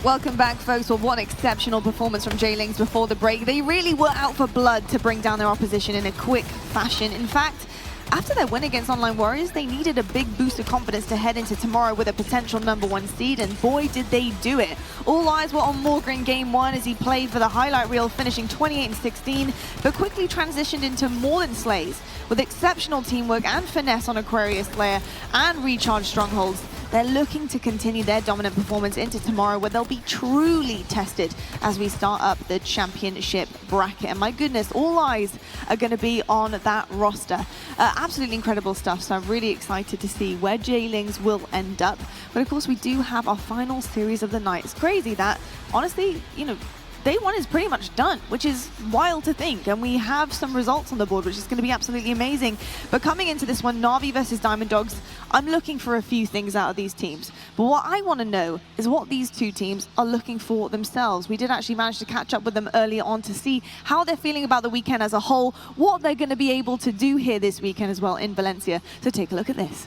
Welcome back, folks. Well, what an exceptional performance from J-Lings before the break. They really were out for blood to bring down their opposition in a quick fashion. In fact, after their win against Online Warriors, they needed a big boost of confidence to head into tomorrow with a potential #1 seed, and boy, did they do it. All eyes were on Morgan Game 1 as he played for the highlight reel, finishing 28-16, but quickly transitioned into more than slays. With exceptional teamwork and finesse on Aquarius Slayer and Recharge Strongholds, they're looking to continue their dominant performance into tomorrow, where they'll be truly tested as we start up the championship bracket. And my goodness, all eyes are going to be on that roster. Absolutely incredible stuff, so I'm really excited to see where J-Lings will end up. But of course, we do have our final series of the night. It's crazy that, honestly, you know, Day 1 is pretty much done, which is wild to think, and we have some results on the board, which is going to be absolutely amazing. But coming into this one, NAVI versus Diamond Dogs, I'm looking for a few things out of these teams. But what I want to know is what these two teams are looking for themselves. We did actually manage to catch up with them earlier on to see how they're feeling about the weekend as a whole, what they're going to be able to do here this weekend as well in Valencia. So take a look at this.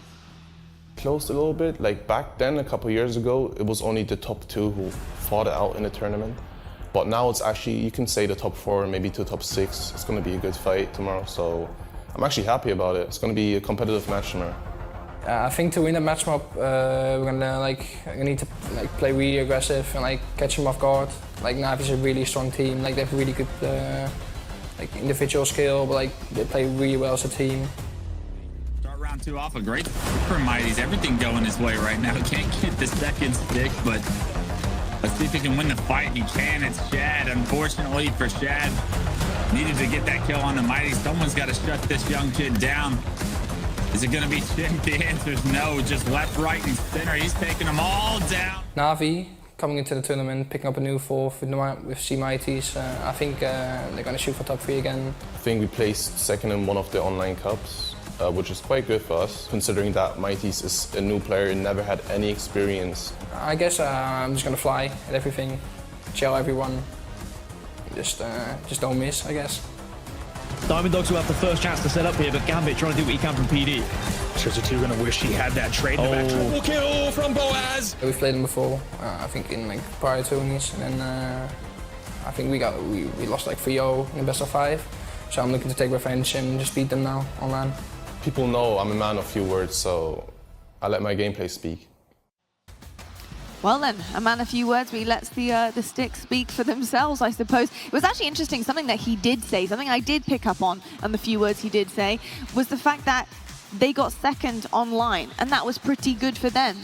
Closed a little bit. Like back then, a couple years ago, it was only the top 2 who fought it out in the tournament. But now it's actually, you can say the top 4, maybe to top 6. It's going to be a good fight tomorrow, so I'm actually happy about it. It's going to be a competitive match tomorrow. I think to win the match map, we're gonna need to play really aggressive and catch them off guard. NAVI is a really strong team. They have really good individual skill, but they play really well as a team. Start round 2 off a great for Mighty's. Everything going his way right now. Can't get the second stick, but let's see if he can win the fight. He can. It's Shad. Unfortunately for Shad, needed to get that kill on the Mighty. Someone's got to shut this young kid down. Is it going to be Shin? The answer is no. Just left, right, and center. He's taking them all down. NAVI coming into the tournament, picking up a new 4th with C Mighties. I think they're going to shoot for top 3 again. I think we placed 2nd in one of the online cups, which is quite good for us, considering that Mighties is a new player and never had any experience. I guess I'm just going to fly at everything, chill everyone, just don't miss, I guess. Diamond Dogs will have the first chance to set up here, but Gambit trying to do what he can from PD. Trizzy2 going to wish he had that trade in the back. Triple kill from Boaz. We've played them before, I think in prior tourneys, and then I think we lost 3-0 in the best of 5. So I'm looking to take revenge and just beat them now on LAN. People know I'm a man of few words, so I let my gameplay speak. Well then, a man of few words, but he lets the sticks speak for themselves, I suppose. It was actually interesting, something that he did say, something I did pick up on the few words he did say, was the fact that they got 2nd online, and that was pretty good for them.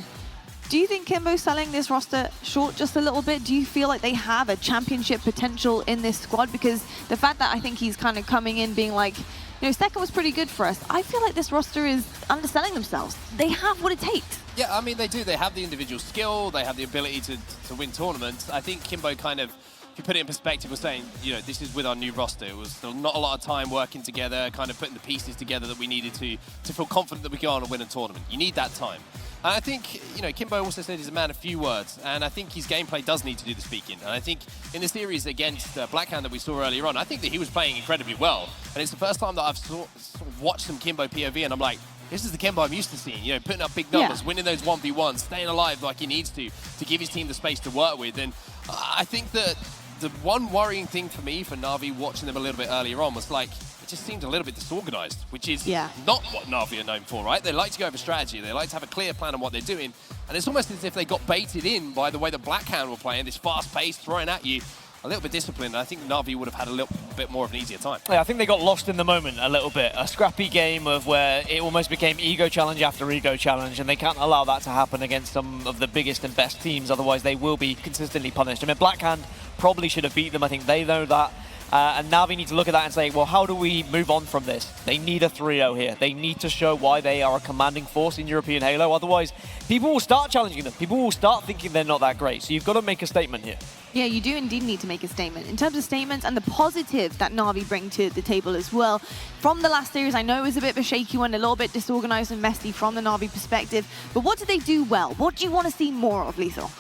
Do you think Kimbo's selling this roster short just a little bit? Do you feel like they have a championship potential in this squad? Because the fact that I think he's kind of coming in being like, you know, 2nd was pretty good for us. I feel like this roster is underselling themselves. They have what it takes. Yeah, I mean, they do. They have the individual skill. They have the ability to win tournaments. I think Kimbo kind of, if you put it in perspective, was saying, you know, this is with our new roster. It was still not a lot of time working together, kind of putting the pieces together that we needed to feel confident that we go on and win a tournament. You need that time. And I think, you know, Kimbo also said he's a man of few words, and I think his gameplay does need to do the speaking. And I think in the series against Blackhand that we saw earlier on, I think that he was playing incredibly well. And it's the first time that I've sort of watched some Kimbo POV, and I'm like, this is the Kimbo I'm used to seeing, you know, putting up big numbers, winning those 1v1s, staying alive like he needs to give his team the space to work with. And I think that the one worrying thing for me, for NAVI, watching them a little bit earlier on, was it just seemed a little bit disorganized, which is not what NAVI are known for, right? They like to go over strategy. They like to have a clear plan on what they're doing. And it's almost as if they got baited in by the way that Blackhand were playing, this fast pace, throwing at you. A little bit disciplined, and I think NAVI would have had a little bit more of an easier time. Yeah, I think they got lost in the moment a little bit. A scrappy game of where it almost became ego challenge after ego challenge, and they can't allow that to happen against some of the biggest and best teams, otherwise they will be consistently punished. I mean, Blackhand probably should have beat them. I think they know that. And NAVI need to look at that and say, well, how do we move on from this? They need a 3-0 here. They need to show why they are a commanding force in European Halo. Otherwise, people will start challenging them. People will start thinking they're not that great. So you've got to make a statement here. Yeah, you do indeed need to make a statement. In terms of statements and the positive that NAVI bring to the table as well. From the last series, I know it was a bit of a shaky one, a little bit disorganized and messy from the NAVI perspective. But what did they do well? What do you want to see more of, Lethal?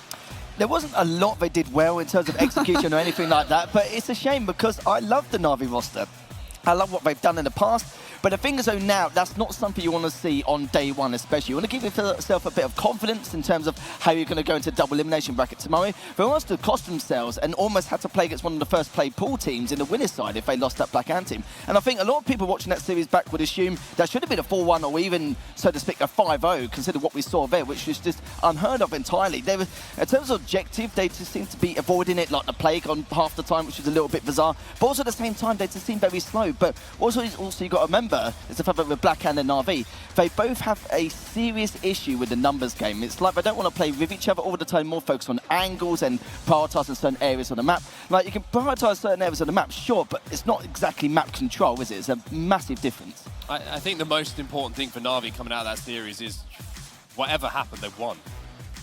There wasn't a lot they did well in terms of execution or anything like that, but it's a shame because I love the NAVI roster. I love what they've done in the past. But the thing is, though, now, that's not something you want to see on day one, especially. You want to give yourself a bit of confidence in terms of how you're going to go into double elimination bracket tomorrow. They almost to cost themselves and almost had to play against one of the first played pool teams in the winner's side if they lost that Black Ant team. And I think a lot of people watching that series back would assume that should have been a 4-1 or even, so to speak, a 5-0, consider what we saw there, which was just unheard of entirely. They were, in terms of objective, they just seemed to be avoiding it like the plague on half the time, which was a little bit bizarre. But also at the same time, they just seemed very slow. But also you've got to remember is the fact that with Black Ant and NAVI, they both have a serious issue with the numbers game. It's like they don't want to play with each other all the time, more focus on angles and prioritising certain areas on the map. Like, you can prioritise certain areas on the map, sure, but it's not exactly map control, is it? It's a massive difference. I think the most important thing for NAVI coming out of that series is whatever happened, they won.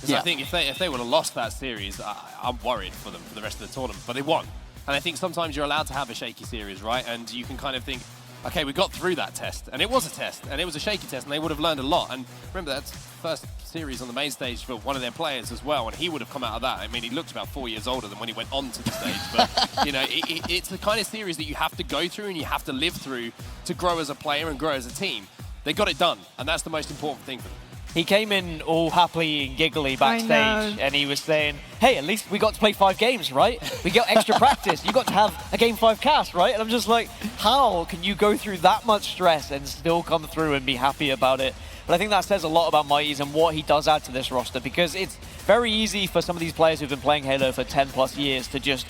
So I think if they would have lost that series, I'm worried for them for the rest of the tournament. But they won. And I think sometimes you're allowed to have a shaky series, right? And you can kind of think, okay, we got through that test. And it was a test. And it was a shaky test. And they would have learned a lot. And remember, that's first series on the main stage for one of their players as well. And he would have come out of that. I mean, he looked about 4 years older than when he went onto the stage. But, you know, it's the kind of series that you have to go through and you have to live through to grow as a player and grow as a team. They got it done. And that's the most important thing for them. He came in all happy and giggly backstage, and he was saying, hey, at least we got to play 5 games, right? We got extra practice. You got to have a Game 5 cast, right? And I'm just like, how can you go through that much stress and still come through and be happy about it? But I think that says a lot about Mighty's and what he does add to this roster, because it's very easy for some of these players who've been playing Halo for 10+ years to just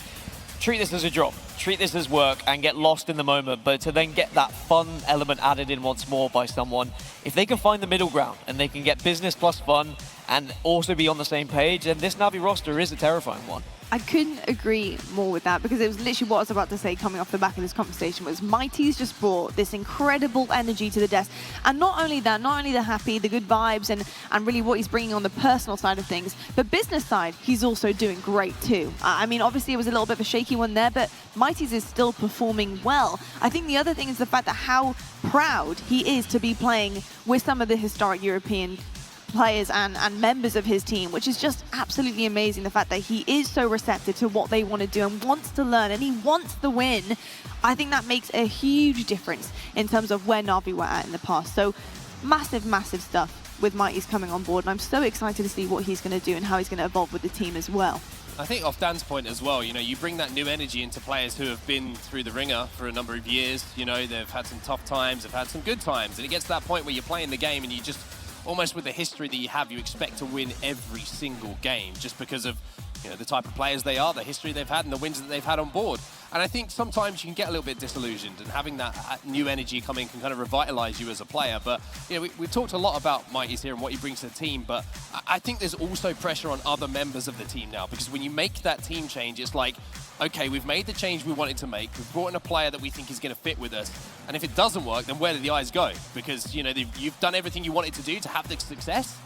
treat this as a job, treat this as work, and get lost in the moment. But to then get that fun element added in once more by someone, if they can find the middle ground and they can get business plus fun and also be on the same page, then this NAVI roster is a terrifying one. I couldn't agree more with that, because it was literally what I was about to say coming off the back of this conversation was Mighty's just brought this incredible energy to the desk. And not only that, not only the happy, the good vibes, and really what he's bringing on the personal side of things, but business side, he's also doing great too. I mean, obviously it was a little bit of a shaky one there, but Mighty's is still performing well. I think the other thing is the fact that how proud he is to be playing with some of the historic European players and members of his team, which is just absolutely amazing. The fact that he is so receptive to what they want to do and wants to learn and he wants the win, I think that makes a huge difference in terms of where NAVI were at in the past. So massive, massive stuff with Mighty's coming on board, and I'm so excited to see what he's going to do and how he's going to evolve with the team as well. I think off Dan's point as well, you know, you bring that new energy into players who have been through the ringer for a number of years. You know, they've had some tough times, they've had some good times, and it gets to that point where you're playing the game and you just, almost with the history that you have, you expect to win every single game just because of, you know, the type of players they are, the history they've had, and the wins that they've had on board. And I think sometimes you can get a little bit disillusioned, and having that new energy come in can kind of revitalize you as a player. But, you know, we've talked a lot about Mighty's here and what he brings to the team, but I think there's also pressure on other members of the team now, because when you make that team change, it's like, okay, we've made the change we wanted to make, we've brought in a player that we think is going to fit with us, and if it doesn't work, then where do the eyes go? Because, you know, you've done everything you wanted to do to have the success.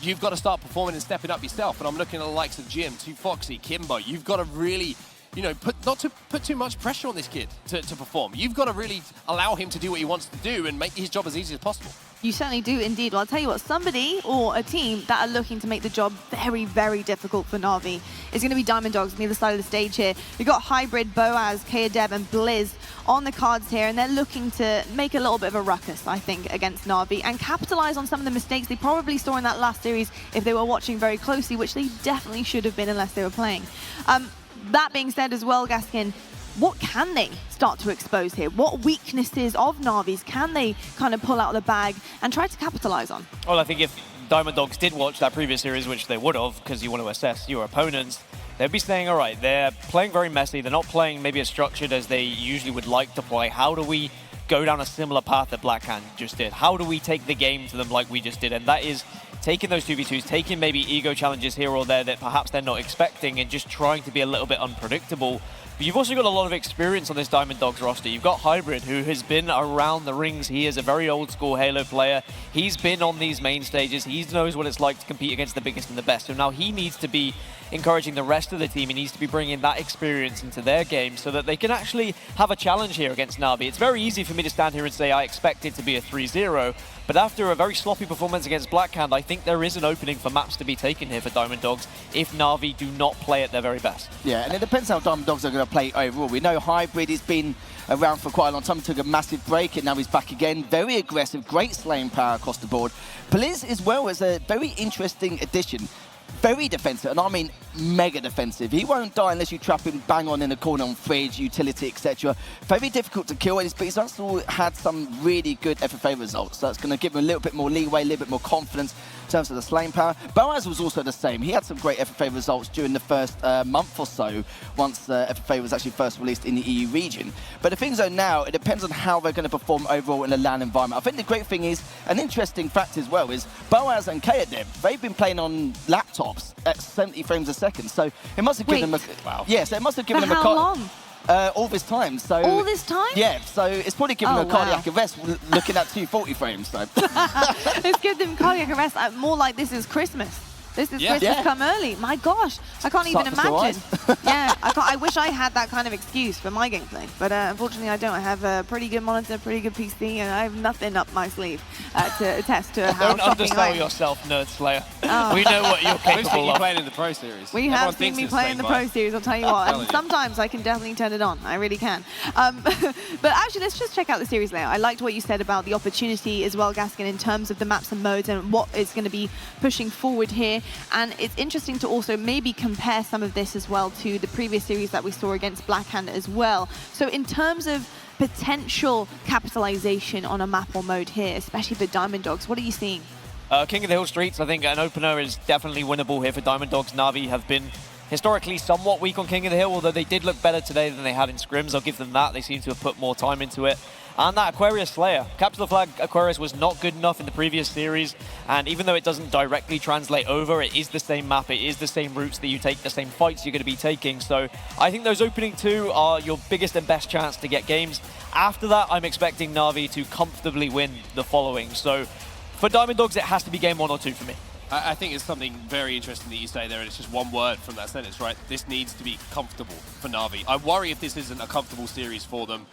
You've got to start performing and stepping up yourself. And I'm looking at the likes of Jim, Too Foxy, Kimbo. You've got to really, you know, not to put too much pressure on this kid to perform. You've got to really allow him to do what he wants to do and make his job as easy as possible. You certainly do indeed. Well, I'll tell you what, somebody or a team that are looking to make the job very, very difficult for NAVI is going to be Diamond Dogs on the other side of the stage here. We've got Hybrid, Boaz, Kayadeb and Blizz on the cards here, and they're looking to make a little bit of a ruckus, I think, against NAVI and capitalize on some of the mistakes they probably saw in that last series if they were watching very closely, which they definitely should have been unless they were playing. That being said as well, Gaskin, what can they start to expose here? What weaknesses of Navi's can they kind of pull out of the bag and try to capitalize on? Well, I think if Diamond Dogs did watch that previous series, which they would have, because you want to assess your opponents, they'd be saying, all right, they're playing very messy. They're not playing maybe as structured as they usually would like to play. How do we go down a similar path that Black Ant just did? How do we take the game to them like we just did? And that is taking those 2v2s, taking maybe ego challenges here or there that perhaps they're not expecting and just trying to be a little bit unpredictable. But you've also got a lot of experience on this Diamond Dogs roster. You've got Hybrid, who has been around the rings. He is a very old school Halo player. He's been on these main stages. He knows what it's like to compete against the biggest and the best. So now he needs to be encouraging the rest of the team. He needs to be bringing that experience into their game so that they can actually have a challenge here against NAVI. It's very easy for me to stand here and say I expect it to be a 3-0. But after a very sloppy performance against Black Ant, I think there is an opening for maps to be taken here for Diamond Dogs if NAVI do not play at their very best. Yeah, and it depends how Diamond Dogs are going to going to play overall. We know Hybrid has been around for quite a long time, took a massive break, and now he's back again. Very aggressive, great slaying power across the board. Blizz as well is a very interesting addition. Very defensive, and I mean mega defensive. He won't die unless you trap him bang on in the corner on fridge, utility, etc. Very difficult to kill, but he's also had some really good FFA results. So that's going to give him a little bit more leeway, a little bit more confidence in terms of the slaying power. Boaz was also the same. He had some great FFA results during the first month or so, once FFA was actually first released in the EU region. But the things are now, it depends on how they're going to perform overall in the LAN environment. I think the great thing is, an interesting fact as well, is Boaz and Kaedeb, they've been playing on laptops at 70 frames a second. So it must have given them a... Wow. Yeah, so it must have given them a... how long? All this time. So all this time? Yeah, so it's probably given them a cardiac arrest looking at 240 frames. So. It's given them cardiac arrest. More like this is Christmas. This is Christmas come early. My gosh, I can't even imagine. I wish I had that kind of excuse for my gameplay, but unfortunately I don't. I have a pretty good monitor, pretty good PC, and I have nothing up my sleeve to attest to how Don't undersell yourself, Nerd Slayer. We know what you're capable of. Playing in the Pro Series. We have seen me play in the Pro Series, I'll tell you what. And sometimes I can definitely turn it on. I really can. But actually, let's just check out the series layout. I liked what you said about the opportunity as well, Gaskin, in terms of the maps and modes and what is going to be pushing forward here. And it's interesting to also maybe compare some of this as well to the previous series that we saw against Blackhand as well. So in terms of potential capitalization on a map or mode here, especially for Diamond Dogs, what are you seeing? King of the Hill Streets, I think an opener is definitely winnable here for Diamond Dogs. NAVI have been historically somewhat weak on King of the Hill, although they did look better today than they had in scrims. I'll give them that. They seem to have put more time into it. And that Aquarius Slayer. Capture the Flag Aquarius was not good enough in the previous series, and even though it doesn't directly translate over, it is the same map, it is the same routes that you take, the same fights you're going to be taking. So I think those opening two are your biggest and best chance to get games. After that, I'm expecting NAVI to comfortably win the following. So for Diamond Dogs, it has to be game 1 or 2 for me. I think it's something very interesting that you say there, and it's just one word from that sentence, right? This needs to be comfortable for NAVI. I worry if this isn't a comfortable series for them.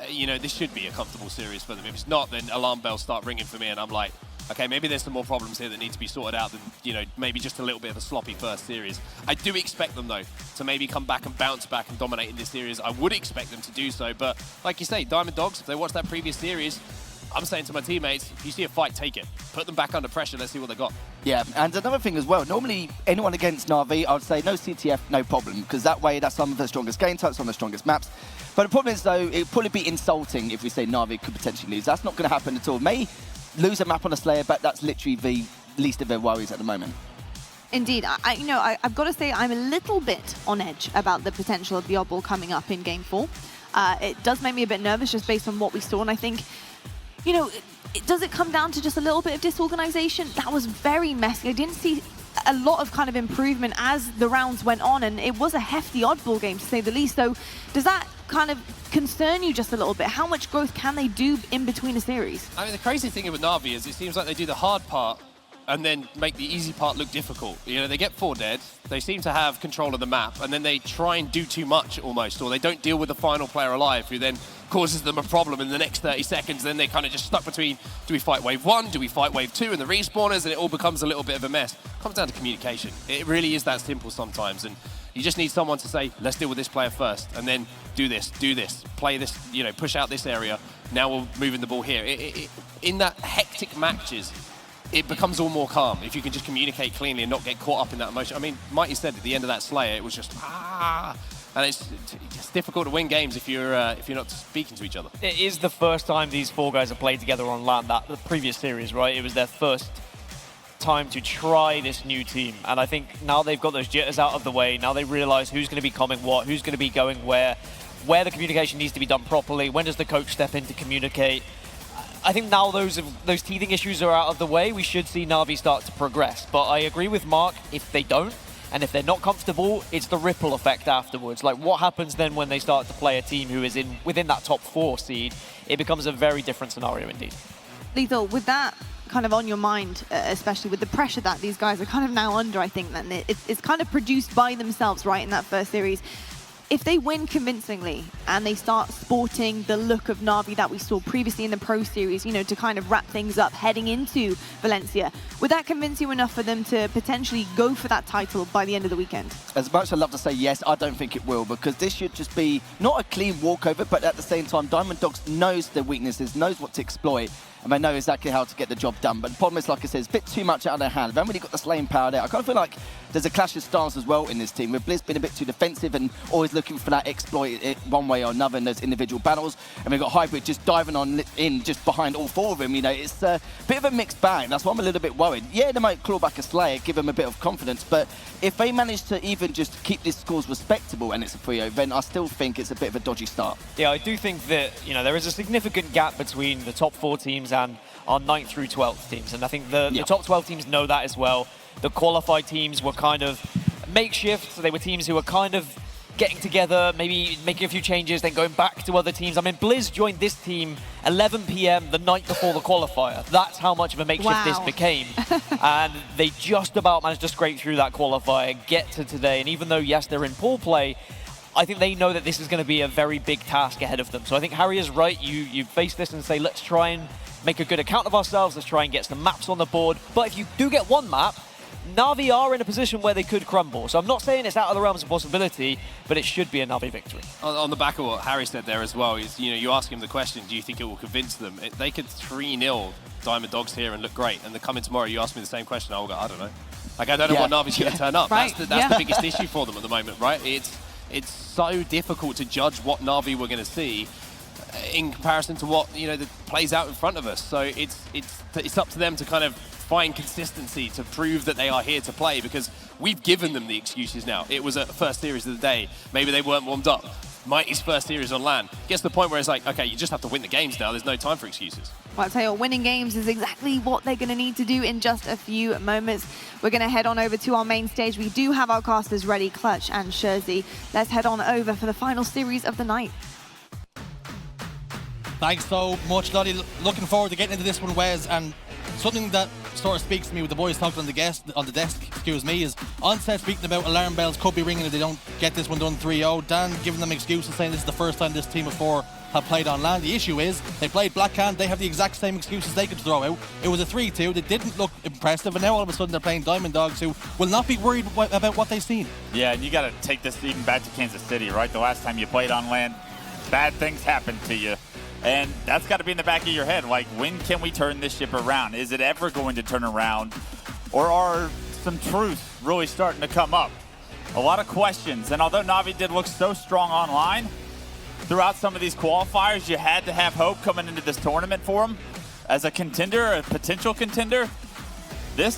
You know, this should be a comfortable series for them. If it's not, then alarm bells start ringing for me, and I'm like, okay, maybe there's some more problems here that need to be sorted out than, you know, maybe just a little bit of a sloppy first series. I do expect them, though, to maybe come back and bounce back and dominate in this series. I would expect them to do so, but like you say, Diamond Dogs, if they watch that previous series, I'm saying to my teammates, if you see a fight, take it. Put them back under pressure, let's see what they got. Yeah, and another thing as well, normally anyone against NAVI, I would say no CTF, no problem, because that way that's some of the strongest game types, some of the strongest maps. But the problem is, though, it would probably be insulting if we say NAVI could potentially lose. That's not going to happen at all. May lose a map on a Slayer, but that's literally the least of their worries at the moment. Indeed. I've got to say I'm a little bit on edge about the potential of the oddball coming up in Game 4. It does make me a bit nervous just based on what we saw, and I think, you know, does it come down to just a little bit of disorganization? That was very messy. I didn't see a lot of kind of improvement as the rounds went on, and it was a hefty oddball game to say the least. So does that kind of concern you just a little bit? How much growth can they do in between a series? I mean, the crazy thing with NAVI is it seems like they do the hard part and then make the easy part look difficult. You know, they get 4 dead, they seem to have control of the map, and then they try and do too much almost, or they don't deal with the final player alive, who then causes them a problem in the next 30 seconds. Then they're kind of just stuck between, do we fight wave 1, do we fight wave 2, and the respawners, and it all becomes a little bit of a mess. It comes down to communication. It really is that simple sometimes, and you just need someone to say, let's deal with this player first, and then do this, play this, you know, push out this area, now we're moving the ball here. In that hectic matches, it becomes all more calm if you can just communicate cleanly and not get caught up in that emotion. I mean, Mighty said at the end of that Slayer, it was just, and it's difficult to win games if you're not speaking to each other. It is the first time these 4 guys have played together on LAN, the previous series, right? It was their first time to try this new team, and I think now they've got those jitters out of the way. Now they realize who's going to be coming what, who's going to be going where the communication needs to be done properly, when does the coach step in to communicate. I think now those teething issues are out of the way, we should see NAVI start to progress. But I agree with Mark, if they don't, and if they're not comfortable, it's the ripple effect afterwards. Like, what happens then when they start to play a team who is within that top 4 seed? It becomes a very different scenario indeed. Lethal, with that kind of on your mind, especially with the pressure that these guys are kind of now under, I think that it's kind of produced by themselves, right, in that first series. if they win convincingly and they start sporting the look of Na'Vi that we saw previously in the Pro Series, you know, to kind of wrap things up heading into Valencia, would that convince you enough for them to potentially go for that title by the end of the weekend? As much as I'd love to say yes, I don't think it will, because this should just be not a clean walkover, but at the same time, Diamond Dogs knows their weaknesses, knows what to exploit, and they know exactly how to get the job done. But the problem is, like I said, it's a bit too much out of their hand. They haven't really got the slaying power there. I kind of feel like there's a clash of styles as well in this team, with Blizz being a bit too defensive and always looking for that exploit one way or another in those individual battles. And we've got Hybrid just diving on in just behind all four of them. You know, it's a bit of a mixed bag. That's why I'm a little bit worried. Yeah, they might claw back a Slayer, give them a bit of confidence, but if they manage to even just keep these scores respectable and it's a 3-0, then I still think it's a bit of a dodgy start. Yeah, I do think that, you know, there is a significant gap between the top 4 teams and our 9th through 12th teams, and I think the top 12 teams know that as well. The qualified teams were kind of makeshift, so they were teams who were kind of getting together, maybe making a few changes, then going back to other teams. I mean, Blizz joined this team 11 PM the night before the qualifier. That's how much of a makeshift this became. And they just about managed to scrape through that qualifier, get to today, and even though, yes, they're in pool play, I think they know that this is going to be a very big task ahead of them. So I think Harry is right. You face this and say, let's try and make a good account of ourselves, let's try and get some maps on the board. But if you do get one map, Na'Vi are in a position where they could crumble. So I'm not saying it's out of the realms of possibility, but it should be a Na'Vi victory. On the back of what Harry said there as well, is, you know, you ask him the question, do you think it will convince them? They could 3-0 Diamond Dogs here and look great, and then come in tomorrow, you ask me the same question, I'll go, I don't know. Like, I don't know what Na'Vi's going to turn up. Right. That's the biggest issue for them at the moment, right? It's so difficult to judge what Na'Vi we're going to see in comparison to what, you know, that plays out in front of us. So it's up to them to kind of find consistency to prove that they are here to play, because we've given them the excuses now. It was a first series of the day. Maybe they weren't warmed up. Mighty's first series on LAN. Gets to the point where it's like, okay, you just have to win the games now. There's no time for excuses. Well, I'll tell you what, winning games is exactly what they're going to need to do in just a few moments. We're going to head on over to our main stage. We do have our casters ready, Clutch and Scherzi. Let's head on over for the final series of the night. Thanks so much, Lottie. Looking forward to getting into this one, Wes. And something that sort of speaks to me with the boys talking on the desk, excuse me, is Onset speaking about alarm bells could be ringing if they don't get this one done 3-0. Dan giving them excuses, saying this is the first time this team before have played on LAN. The issue is they played Blackhand. They have the exact same excuses they could throw out. It was a 3-2. They didn't look impressive, and now all of a sudden they're playing Diamond Dogs, who will not be worried about what they've seen. Yeah, and you got to take this even back to Kansas City, right? The last time you played on LAN, bad things happened to you. And that's got to be in the back of your head. Like, when can we turn this ship around? Is it ever going to turn around? Or are some truths really starting to come up? A lot of questions. And although Na'Vi did look so strong online, throughout some of these qualifiers, you had to have hope coming into this tournament for them. As a contender, a potential contender, this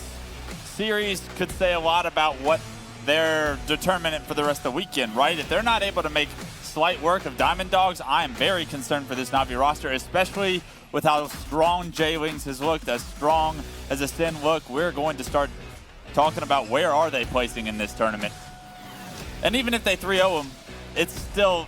series could say a lot about what their determinant for the rest of the weekend, right? If they're not able to make slight work of Diamond Dogs, I am very concerned for this Na'Vi roster, especially with how strong J-Wings has looked, as strong as a Sin look. We're going to start talking about where are they placing in this tournament. And even if they 3-0 them, it's still,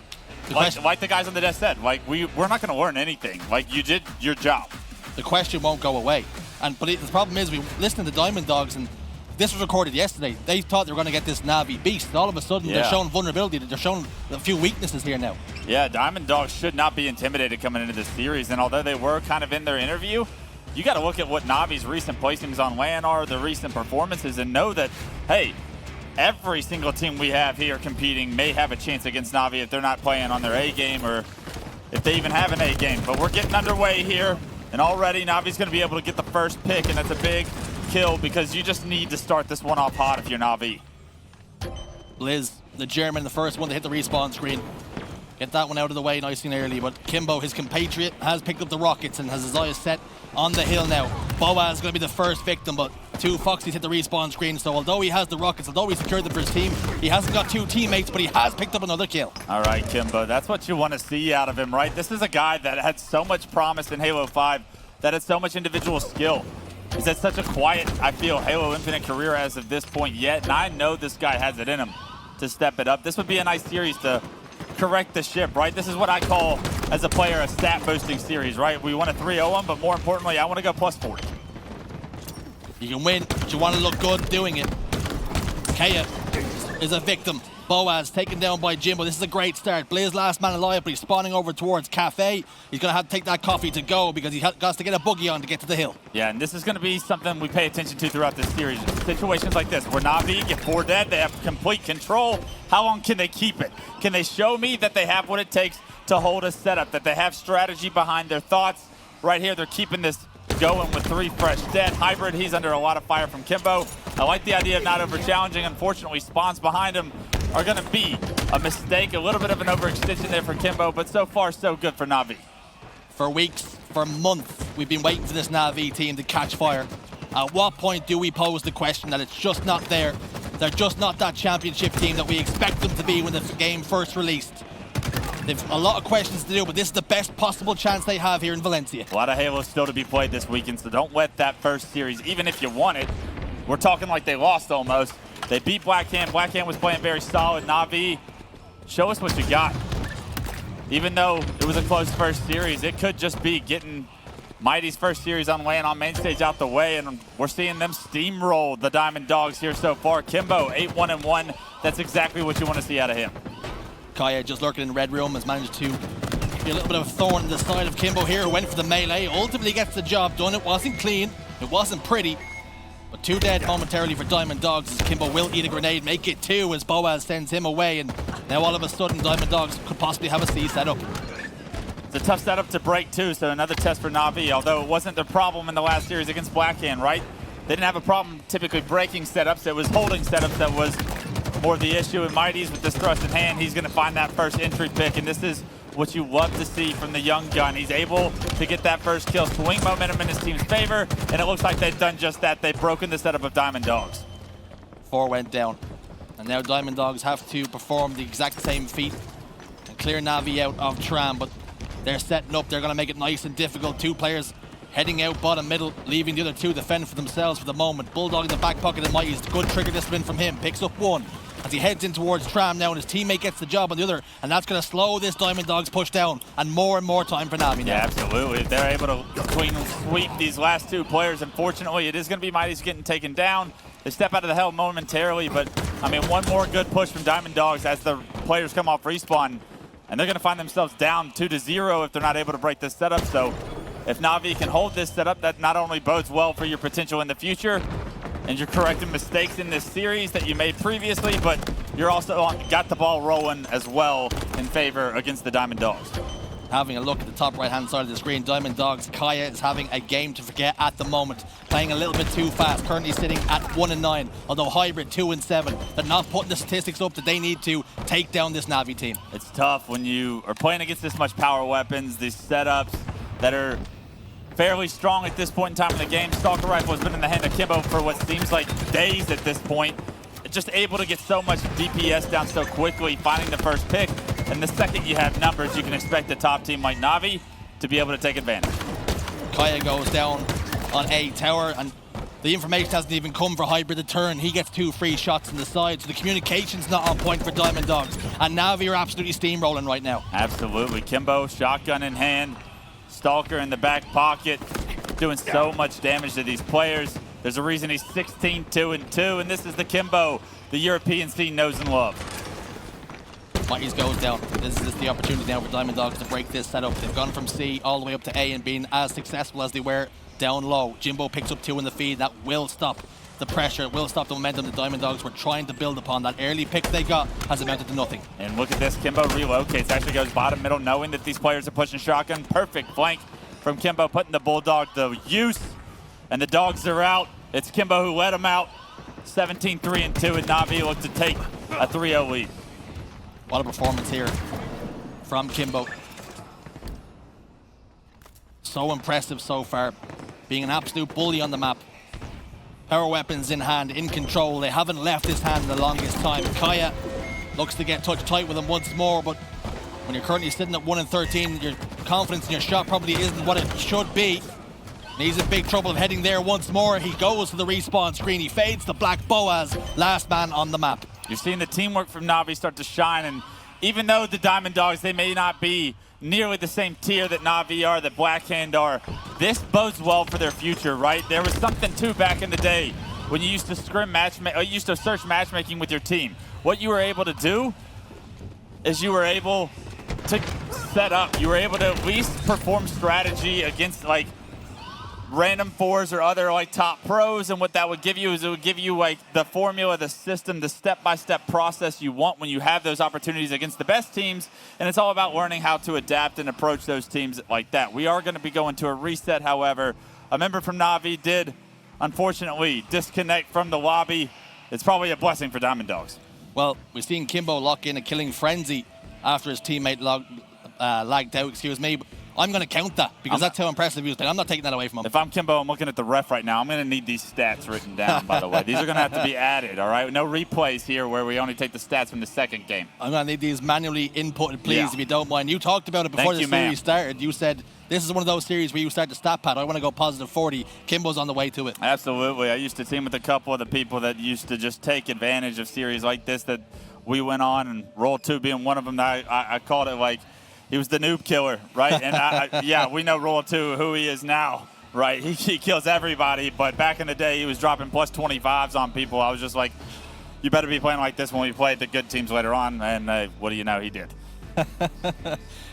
like the guys on the desk said, like we're not going to learn anything. Like, you did your job. The question won't go away. But the problem is, we listen to Diamond Dogs, and this was recorded yesterday. They thought they were going to get this Na'Vi beast, and all of a sudden they're showing vulnerability. They're showing a few weaknesses here now. Yeah, Diamond Dogs should not be intimidated coming into this series, and although they were kind of in their interview, you got to look at what Navi's recent placings on LAN are, the recent performances, and know that, hey, every single team we have here competing may have a chance against Na'Vi if they're not playing on their A game, or if they even have an A game. But we're getting underway here, and already Navi's going to be able to get the first pick, and that's a big kill, because you just need to start this one off hot if you're Na'Vi. Blizz, the German, the first one to hit the respawn screen. Get that one out of the way nice and early, but Kimbo, his compatriot, has picked up the rockets and has his eyes set on the hill now. Boaz is going to be the first victim, but two Foxys hit the respawn screen, so although he has the rockets, although he secured them for his team, he hasn't got two teammates, but he has picked up another kill. All right, Kimbo, that's what you want to see out of him, right? This is a guy that had so much promise in Halo 5, that had so much individual skill. He's had such a quiet, I feel, Halo Infinite career as of this point yet, and I know this guy has it in him to step it up. This would be a nice series to correct the ship, right? This is what I call, as a player, a stat boosting series, right? We want to 3-0 him, but more importantly, I want to go plus 40. You can win, but you want to look good doing it. Kaya is a victim. Boaz taken down by Jimbo. This is a great start. Blizz last man alive, but he's spawning over towards Cafe. He's going to have to take that coffee to go because he got to get a boogie on to get to the hill. Yeah, and this is going to be something we pay attention to throughout this series. Situations like this, where NAVI get 4 dead, they have complete control. How long can they keep it? Can they show me that they have what it takes to hold a setup, that they have strategy behind their thoughts? Right here, they're keeping this going with 3 fresh dead. Hybrid, he's under a lot of fire from Kimbo. I like the idea of not over-challenging. Unfortunately, spawns behind him are going to be a mistake. A little bit of an overextension there for Kimbo, but so far, so good for NAVI. For weeks, for months, we've been waiting for this NAVI team to catch fire. At what point do we pose the question that it's just not there? They're just not that championship team that we expect them to be when the game first released. They've a lot of questions to do, but this is the best possible chance they have here in Valencia. A lot of Halo still to be played this weekend, so don't let that first series, even if you won it, we're talking like they lost almost. They beat Blackhand. Blackhand was playing very solid. NAVI, show us what you got. Even though it was a close first series, it could just be getting Mighty's first series on LAN on main stage out the way, and we're seeing them steamroll the Diamond Dogs here so far. Kimbo, 8-1-1. That's exactly what you want to see out of him. Kaya, just lurking in the red room, has managed to be a little bit of a thorn in the side of Kimbo here, who went for the melee. Ultimately gets the job done. It wasn't clean. It wasn't pretty. But 2 dead momentarily for Diamond Dogs as Kimbo will eat a grenade, make it 2 as Boaz sends him away. And now all of a sudden, Diamond Dogs could possibly have a C set up. It's a tough setup to break too, so another test for NAVI, although it wasn't their problem in the last series against Blackhand, right? They didn't have a problem typically breaking setups. It was holding setups that was more of the issue. And Mighty's with this thrust in hand, he's going to find that first entry pick, and this is what you love to see from the young gun. He's able to get that first kill, swing momentum in his team's favor, and it looks like they've done just that. They've broken the setup of Diamond Dogs. 4 went down, and now Diamond Dogs have to perform the exact same feat and clear NAVI out of Tram, but they're setting up. They're going to make it nice and difficult. 2 players heading out bottom middle, leaving the other 2 defend for themselves for the moment. Bulldog in the back pocket of Mighty's. Good trigger discipline from him. Picks up 1 as he heads in towards Tram now, and his teammate gets the job on the other, and that's going to slow this Diamond Dogs push down, and more time for NAVI now. Yeah, absolutely. If they're able to clean sweep these last 2 players, unfortunately, it is going to be Mighty's getting taken down. They step out of the hell momentarily, but, I mean, one more good push from Diamond Dogs as the players come off respawn, and they're going to find themselves down 2-0 if they're not able to break this setup. So if NAVI can hold this setup, that not only bodes well for your potential in the future, and you're correcting mistakes in this series that you made previously, but you're also got the ball rolling as well in favor against the Diamond Dogs. Having a look at the top right-hand side of the screen, Diamond Dogs, Kaya is having a game to forget at the moment. Playing a little bit too fast, currently sitting at 1-9, although Hybrid 2-7. They're not putting the statistics up that they need to take down this NAVI team. It's tough when you are playing against this much power weapons, these setups that are fairly strong at this point in time in the game. Stalker Rifle has been in the hand of Kimbo for what seems like days at this point. Just able to get so much DPS down so quickly, finding the first pick. And the second you have numbers, you can expect a top team like NAVI to be able to take advantage. Kaya goes down on A tower, and the information hasn't even come for Hybrid to turn. He gets 2 free shots on the side, so the communication's not on point for Diamond Dogs. And NAVI are absolutely steamrolling right now. Absolutely. Kimbo, shotgun in hand. Stalker in the back pocket, doing so much damage to these players. There's a reason he's 16-2-2, and this is the Kimbo the European scene knows and loves. Mighty's goes down. This is the opportunity now for Diamond Dogs to break this setup. They've gone from C all the way up to A and being as successful as they were down low. Jimbo picks up 2 in the feed. That will stop the pressure. It will stop the momentum the Diamond Dogs were trying to build upon. That early pick they got has amounted to nothing. And look at this, Kimbo relocates, actually goes bottom middle, knowing that these players are pushing shotgun. Perfect flank from Kimbo, putting the Bulldog to use. And the Dogs are out. It's Kimbo who let them out. 17-3-2, and NAVI look to take a 3-0 lead. What a performance here from Kimbo. So impressive so far. Being an absolute bully on the map. Power weapons in hand, in control. They haven't left his hand in the longest time. Kaya looks to get touch tight with him once more, but when you're currently sitting at 1-13, your confidence in your shot probably isn't what it should be. And he's in big trouble of heading there once more. He goes to the respawn screen. He fades the Black Boaz, last man on the map. You're seeing the teamwork from NAVI start to shine, and even though the Diamond Dogs, they may not be nearly the same tier that NAVI are, that Blackhand are, this bodes well for their future, right? There was something too back in the day when you used to search matchmaking with your team. what you were able to do is you were able to set up. You were able to at least perform strategy against like random fours or other like top pros, and what that would give you is it would give you like the formula, the system, the step-by-step process you want when you have those opportunities against the best teams, and it's all about learning how to adapt and approach those teams like that. We are going to be going to a reset, however. A member from NAVI did, unfortunately, disconnect from the lobby. It's probably a blessing for Diamond Dogs. Well, we're seeing Kimbo lock in a killing frenzy after his teammate lagged out, excuse me. I'm going to count that because that's how impressive he was playing. I'm not taking that away from him. If I'm Kimbo, I'm looking at the ref right now. I'm going to need these stats written down, by the way. These are going to have to be added, all right? No replays here where we only take the stats from the second game. I'm going to need these manually inputted, please, if you don't mind. You talked about it before the series started. You said this is one of those series where you start the stat pad. I want to go positive 40. Kimbo's on the way to it. Absolutely. I used to team with a couple of the people that used to just take advantage of series like this that we went on, and Roll 2 being one of them. I called it like, he was the noob killer, right? And yeah, we know Roll 2, who he is now, right? He kills everybody, but back in the day, he was dropping plus 25s on people. I was just like, you better be playing like this when we play the good teams later on, and what do you know, he did.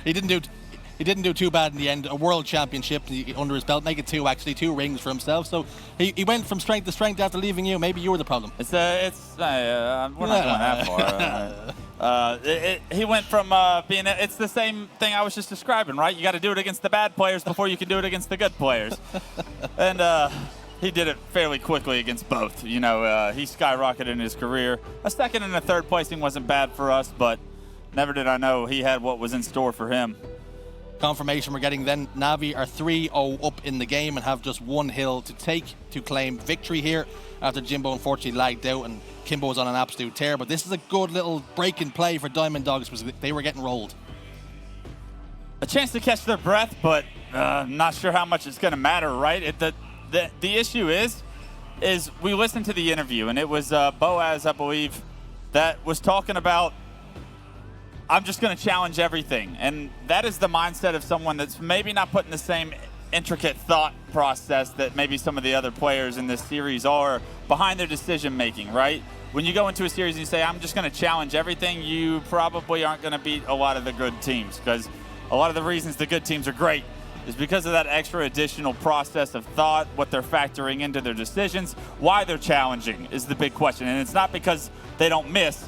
He didn't do too bad in the end. A world championship under his belt, make it 2 actually, 2 rings for himself. So he went from strength to strength after leaving you. Maybe you were the problem. We're not going that far. He went from being, it's the same thing I was just describing, right? You got to do it against the bad players before you can do it against the good players. And he did it fairly quickly against both. You know, he skyrocketed in his career. A second and a third placing wasn't bad for us, but never did I know he had what was in store for him. Confirmation we're getting then. NAVI are 3-0 up in the game and have just one hill to take to claim victory here after Jimbo unfortunately lagged out and Kimbo was on an absolute tear. But this is a good little break in play for Diamond Dogs because they were getting rolled. A chance to catch their breath, but not sure how much it's going to matter, right? The issue is we listened to the interview, and it was Boaz, I believe, that was talking about, I'm just going to challenge everything. And that is the mindset of someone that's maybe not putting the same intricate thought process that maybe some of the other players in this series are behind their decision making, right? When you go into a series and you say, I'm just going to challenge everything, you probably aren't going to beat a lot of the good teams, because a lot of the reasons the good teams are great is because of that extra additional process of thought, what they're factoring into their decisions. Why they're challenging is the big question. And it's not because they don't miss.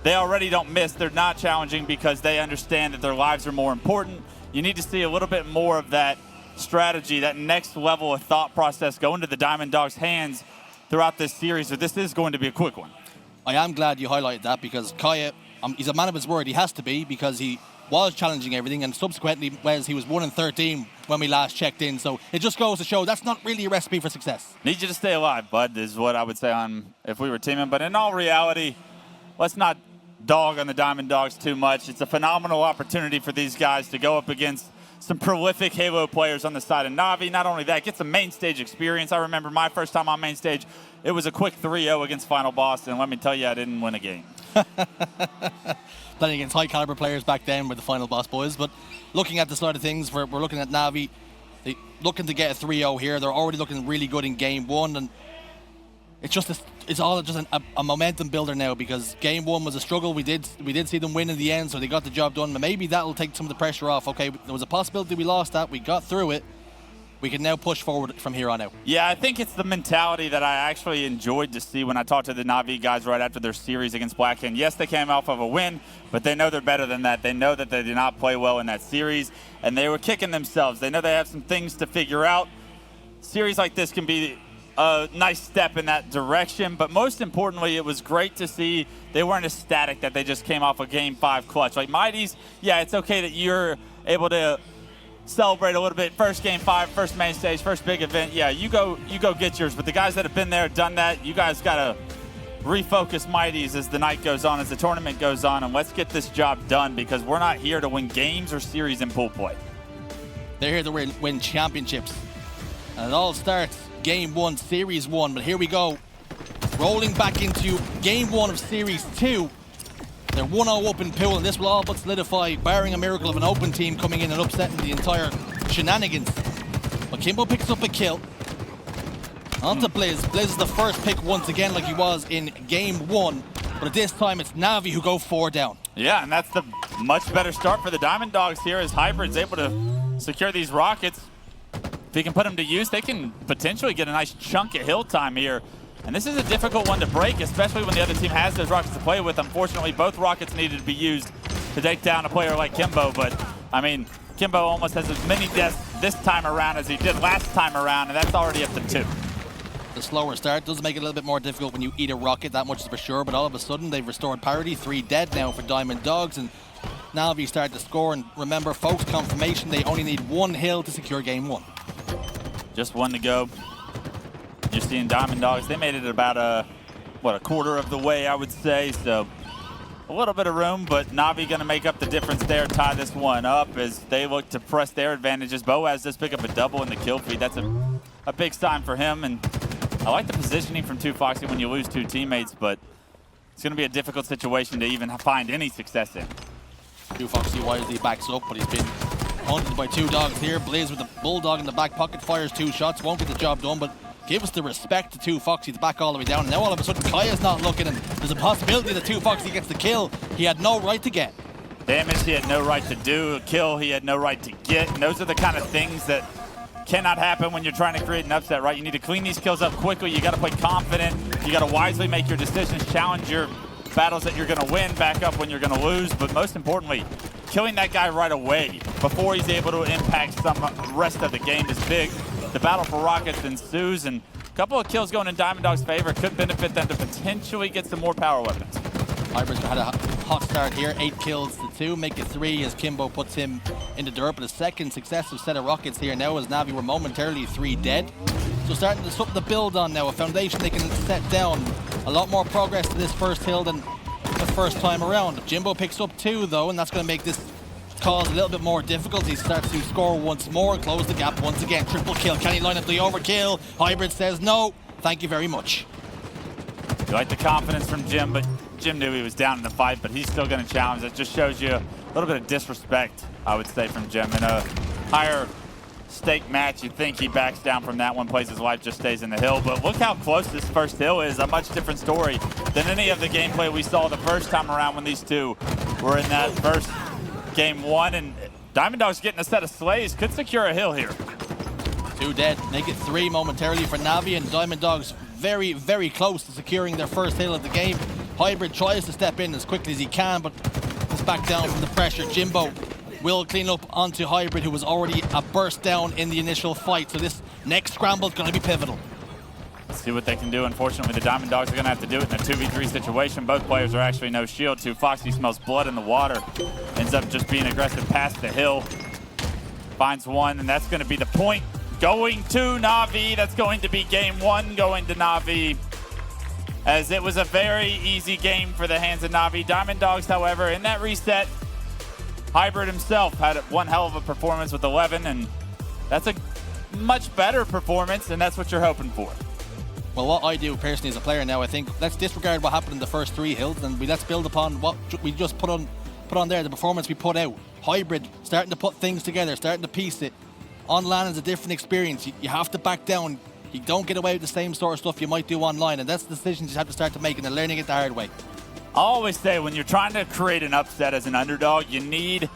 They already don't miss. They're not challenging because they understand that their lives are more important. You need to see a little bit more of that strategy, that next level of thought process go into the Diamond Dogs' hands throughout this series, so this is going to be a quick one. I am glad you highlighted that because Kaya, he's a man of his word. He has to be because he was challenging everything, and subsequently, Wes, he was 1-13 when we last checked in. So it just goes to show that's not really a recipe for success. Need you to stay alive, bud, is what I would say on if we were teaming. But in all reality, let's not dog on the Diamond Dogs too much. It's a phenomenal opportunity for these guys to go up against some prolific Halo players on the side of NAVI. Not only that, get some main stage experience. I remember my first time on main stage, it was a quick 3-0 against Final Boss, and let me tell you, I didn't win a game. Playing against high caliber players back then with the Final Boss boys. But looking at the side of things, we're looking at NAVI. They looking to get a 3-0 here. They're already looking really good in game one, and it's all just a momentum builder now because game one was a struggle. We did see them win in the end, so they got the job done. But maybe that'll take some of the pressure off. Okay, there was a possibility we lost that. We got through it. We can now push forward from here on out. Yeah, I think it's the mentality that I actually enjoyed to see when I talked to the NAVI guys right after their series against Blackhand. Yes, they came off of a win, but they know they're better than that. They know that they did not play well in that series, and they were kicking themselves. They know they have some things to figure out. Series like this can be a nice step in that direction, but most importantly, it was great to see they weren't ecstatic that they just came off a Game 5 clutch. Like Mighty's, yeah, it's okay that you're able to celebrate a little bit. First Game 5, first main stage, first big event. Yeah, you go get yours. But the guys that have been there, done that, you guys got to refocus Mighty's as the night goes on, as the tournament goes on, and let's get this job done because we're not here to win games or series in pool play. They're here to win championships. And it all starts Game 1, Series 1. But here we go. Rolling back into Game 1 of Series 2. They're 1-0 up in pool, and this will all but solidify, barring a miracle of an open team coming in and upsetting the entire shenanigans. But Kimbo picks up a kill. On to Blizz. Blizz is the first pick once again like he was in Game 1. but at this time it's Navi who go 4 down. Yeah, and that's the much better start for the Diamond Dogs here as Hybrid's able to secure these rockets. If he can put them to use, they can potentially get a nice chunk of hill time here. And this is a difficult one to break, especially when the other team has those rockets to play with. Unfortunately, both rockets needed to be used to take down a player like Kimbo, but I mean, Kimbo almost has as many deaths this time around as he did last time around, and that's already up to 2. The slower start does make it a little bit more difficult when you eat a rocket, that much is for sure, but all of a sudden they've restored parity. 3 dead now for Diamond Dogs, and Navi start to score. And remember, folks, confirmation, they only need 1 hill to secure game 1. Just 1 to go. You're seeing Diamond Dogs, they made it about a quarter of the way, I would say, so a little bit of room, but Navi gonna make up the difference there, tie this one up as they look to press their advantages. Boaz just pick up a double in the kill feed. That's a big sign for him, and I like the positioning from 2 Foxy when you lose 2 teammates, but it's gonna be a difficult situation to even find any success in. 2 Foxy wisely backs up, but he's been hunted by 2 dogs here. Blaze with a bulldog in the back pocket, fires 2 shots, won't get the job done, but gives the respect to 2 Foxy to back all the way down. And now all of a sudden Kaya's not looking, and there's a possibility that 2 Foxy gets the kill he had no right to get. Damage he had no right to do, a kill he had no right to get, and those are the kind of things that cannot happen when you're trying to create an upset, right? You need to clean these kills up quickly, you gotta play confident, you gotta wisely make your decisions, challenge your battles that you're gonna win, back up when you're gonna lose, but most importantly, killing that guy right away before he's able to impact some rest of the game is big. The battle for rockets ensues, and a couple of kills going in Diamond Dog's favor could benefit them to potentially get some more power weapons. Hybrid's had a hot start here, 8 kills to 2, make it 3 as Kimbo puts him in the dirt, but a second successive set of rockets here now as Navi were momentarily 3 dead. So starting to something to build on now, a foundation they can set down. A lot more progress to this first hill than the first time around. Jimbo picks up 2 though, and that's going to make this cause a little bit more difficult. He starts to score once more, close the gap once again. Triple kill, can he line up the overkill? Hybrid says no, thank you very much. You like the confidence from Jim, but Jim knew he was down in the fight, but he's still going to challenge. It just shows you a little bit of disrespect, I would say, from Jim. In a higher stake match, you think he backs down from that one, plays his life, just stays in the hill. But look how close this first hill is. A much different story than any of the gameplay we saw the first time around when these 2 were in that first game 1. And Diamond Dogs getting a set of slays could secure a hill here. 2 dead, make it 3 momentarily for Navi, and Diamond Dogs very, very close to securing their first hill of the game. Hybrid tries to step in as quickly as he can, but is back down from the pressure. Jimbo will clean up onto Hybrid, who was already a burst down in the initial fight. So this next scramble is going to be pivotal. Let's see what they can do. Unfortunately, the Diamond Dogs are going to have to do it in a 2v3 situation. Both players are actually no shield. 2 Foxy smells blood in the water. Ends up just being aggressive past the hill. Finds 1, and that's going to be the point. Going to Navi. That's going to be game 1 going to Navi, as it was a very easy game for the hands of Navi. Diamond Dogs, however, in that reset, Hybrid himself had 1 hell of a performance with 11, and that's a much better performance, and that's what you're hoping for. Well, what I do personally as a player now, I think let's disregard what happened in the first 3 hills, and let's build upon what we just put on there, the performance we put out. Hybrid starting to put things together, starting to piece it. On LAN is a different experience. You have to back down. You don't get away with the same sort of stuff you might do online, and that's the decisions you have to start to make, and they're learning it the hard way. I always say when you're trying to create an upset as an underdog, you need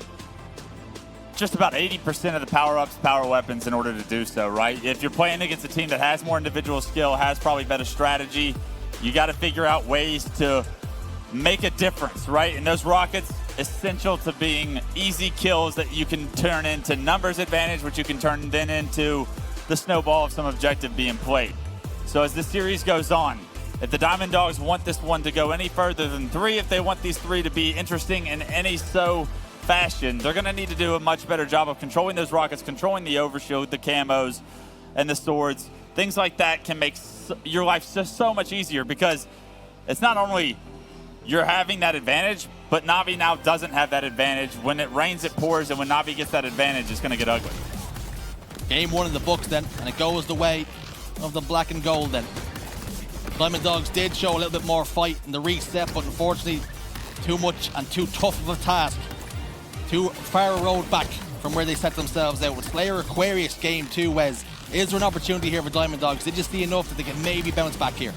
just about 80% of the power-ups, power weapons in order to do so, right? If you're playing against a team that has more individual skill, has probably better strategy, you got to figure out ways to make a difference, right? And those rockets, essential to being easy kills that you can turn into numbers advantage, which you can turn then into the snowball of some objective being played. So as the series goes on, if the Diamond Dogs want this one to go any further than 3, if they want these 3 to be interesting in any fashion, they're going to need to do a much better job of controlling those rockets, controlling the overshield, the camos, and the swords. Things like that can make your life so much easier, because it's not only you're having that advantage, but Navi now doesn't have that advantage. When it rains, it pours, and when Navi gets that advantage, it's going to get ugly. Game 1 in the books then, and it goes the way of the black and gold then. Diamond Dogs did show a little bit more fight in the reset, but unfortunately too much and too tough of a task. Too far a road back from where they set themselves out. With Slayer Aquarius game 2, Wes, is there an opportunity here for Diamond Dogs? Did you see enough that they can maybe bounce back here?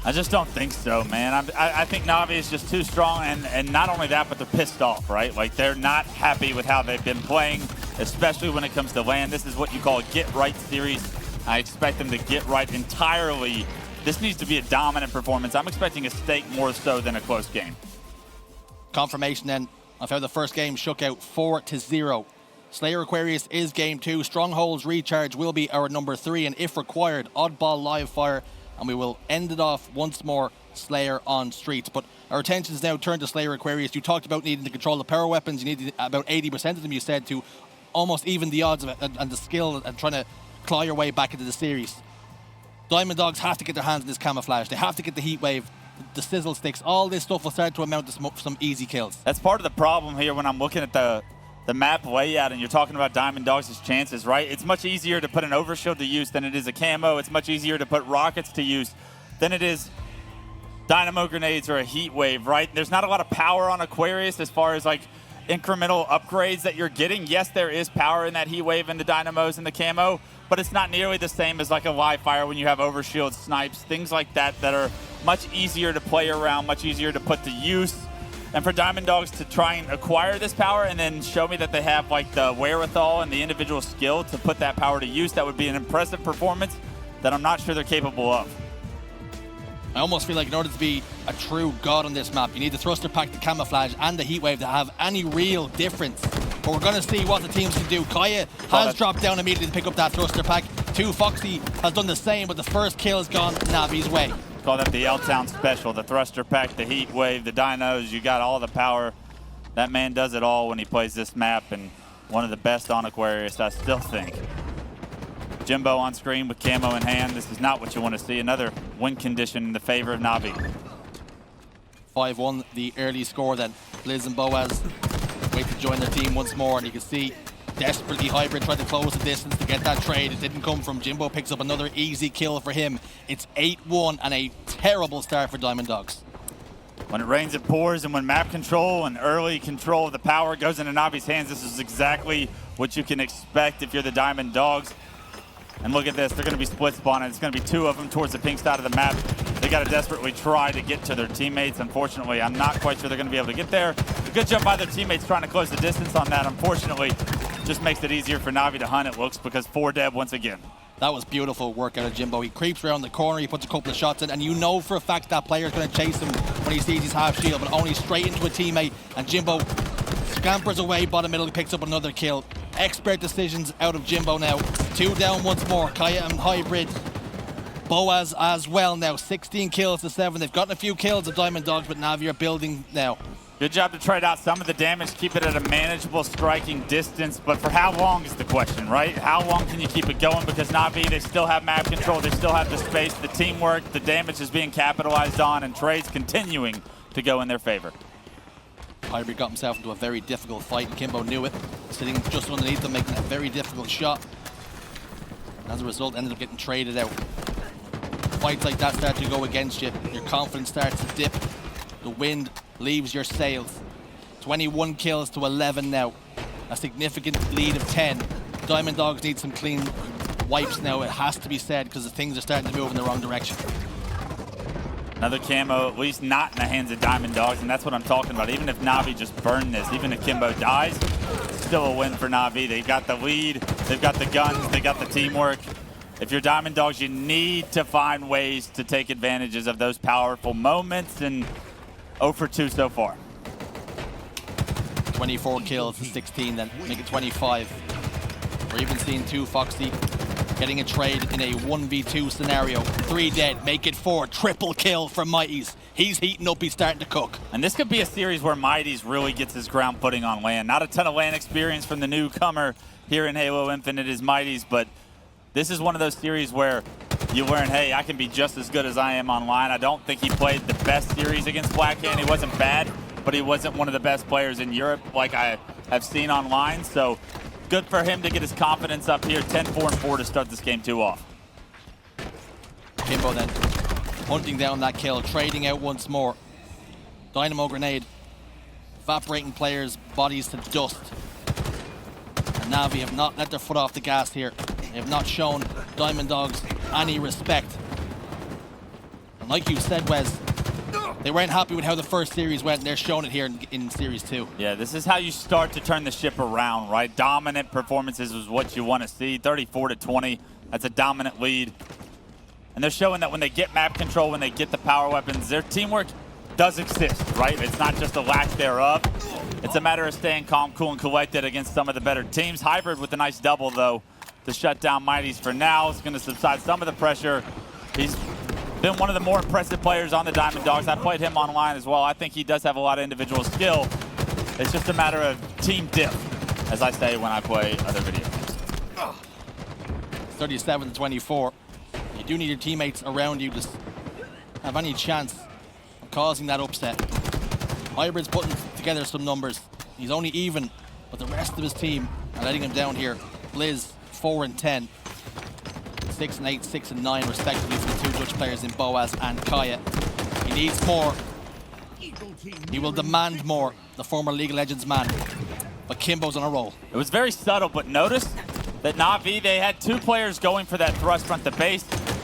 I just don't think so, man. I think Navi is just too strong, and not only that, but they're pissed off, right? Like, they're not happy with how they've been playing, especially when it comes to LAN. This is what you call a get-right series. I expect them to get right entirely. This needs to be a dominant performance. I'm expecting a stake more so than a close game. Confirmation then of how the first game shook out, 4-0. Slayer Aquarius is game 2. Strongholds Recharge will be our number 3, and if required, Oddball Live Fire, and we will end it off once more, Slayer on Streets. But our attention is now turned to Slayer Aquarius. You talked about needing to control the power weapons. You need about 80% of them, you said, to almost even the odds of it, and the skill and trying to claw your way back into the series. Diamond Dogs have to get their hands on this camouflage. They have to get the heat wave, the sizzle sticks. All this stuff will start to amount to some easy kills. That's part of the problem here when I'm looking at the map layout and you're talking about Diamond Dogs' chances, right? It's much easier to put an overshield to use than it is a camo. It's much easier to put rockets to use than it is dynamo grenades or a heat wave, right? There's not a lot of power on Aquarius as far as like incremental upgrades that you're getting. Yes, there is power in that heat wave and the dynamos and the camo, but it's not nearly the same as like a live fire when you have overshield snipes, things like that that are much easier to play around, much easier to put to use. And for Diamond Dogs to try and acquire this power and then show me that they have like the wherewithal and the individual skill to put that power to use, that would be an impressive performance that I'm not sure they're capable of. I almost feel like in order to be a true god on this map, you need the thruster pack, the camouflage, and the heat wave to have any real difference. But we're going to see what the teams can do. Kaya has dropped down immediately to pick up that thruster pack. 2 Foxy has done the same, but the first kill has gone Navi's way. Call that the L-Town special, the thruster pack, the heat wave, the dynos. You got all the power. That man does it all when he plays this map, and one of the best on Aquarius, I still think. Jimbo on screen with camo in hand. This is not what you want to see. Another win condition in the favor of Navi. 5-1, the early score then. Liz and Boaz wait to join their team once more, and you can see desperately Hybrid tried to close the distance to get that trade. It didn't come from. Jimbo picks up another easy kill for him. It's 8-1 and a terrible start for Diamond Dogs. When it rains, it pours, and when map control and early control of the power goes into Navi's hands, this is exactly what you can expect if you're the Diamond Dogs. And look at this, they're going to be split spawning. It's going to be 2 of them towards the pink side of the map. They got to desperately try to get to their teammates. Unfortunately, I'm not quite sure they're going to be able to get there. A good job by their teammates trying to close the distance on that. Unfortunately, just makes it easier for Navi to hunt, it looks, because 4 dead once again. That was beautiful work out of Jimbo. He creeps around the corner, he puts a couple of shots in, and you know for a fact that player's going to chase him when he sees his half shield, but only straight into a teammate, and Jimbo scampers away, bottom middle, he picks up another kill. Expert decisions out of Jimbo now. 2 down once more. Kaya and Hybrid. Boaz as well now. 16 kills to 7. They've gotten a few kills of Diamond Dogs, but Navi are building now. Good job to trade out some of the damage, keep it at a manageable striking distance, but for how long is the question, right? How long can you keep it going? Because Navi, they still have map control, they still have the space, the teamwork, the damage is being capitalized on, and trades continuing to go in their favor. Hybrid got himself into a very difficult fight, and Kimbo knew it. Sitting just underneath them, making a very difficult shot. And as a result, ended up getting traded out. Fights like that start to go against you. Your confidence starts to dip. The wind leaves your sails. 21 kills to 11 now. A significant lead of 10. Diamond Dogs need some clean wipes now, it has to be said, because the things are starting to move in the wrong direction. Another camo, at least not in the hands of Diamond Dogs, and that's what I'm talking about. Even if Navi just burned this, even if Kimbo dies, still a win for Navi. They've got the lead, they've got the guns, they got the teamwork. If you're Diamond Dogs, you need to find ways to take advantages of those powerful moments, and 0 for 2 so far. 24 kills to 16 then, make it 25. We're even seeing 2 Foxy getting a trade in a 1v2 scenario. 3 dead, make it 4. Triple kill from Mighties. He's heating up, he's starting to cook. And this could be a series where Mighties really gets his ground footing on LAN. Not a ton of LAN experience from the newcomer here in Halo Infinite is Mighties, but this is one of those series where you learn, hey, I can be just as good as I am online. I don't think he played the best series against Blackhand. He wasn't bad, but he wasn't one of the best players in Europe like I have seen online. So good for him to get his confidence up here. 10-4-4 to start this game 2 off. Kimbo then hunting down that kill, trading out once more. Dynamo grenade, evaporating players' bodies to dust. And Navi have not let their foot off the gas here. They have not shown Diamond Dogs any respect. And like you said, Wes, they weren't happy with how the first series went, and they're showing it here in Series 2. Yeah, this is how you start to turn the ship around, right? Dominant performances is what you want to see. 34-20, that's a dominant lead. And they're showing that when they get map control, when they get the power weapons, their teamwork does exist, right? It's not just a lack thereof. It's a matter of staying calm, cool, and collected against some of the better teams. Hybrid with a nice double, though, to shut down Mighties for now. It's going to subside some of the pressure. He's been one of the more impressive players on the Diamond Dogs. I played him online as well. I think he does have a lot of individual skill. It's just a matter of team dip, as I say when I play other video games. 37-24. You do need your teammates around you to have any chance of causing that upset. Hybrid's putting together some numbers. He's only even, but the rest of his team are letting him down here. Blizz, 4-10. 6-8, 6-9, respectively, for the two Dutch players in Boaz and Kaya. He needs more. He will demand more, the former League of Legends man. But Kimbo's on a roll. It was very subtle, but notice that NAVI, they had two players going for that thrust front to base.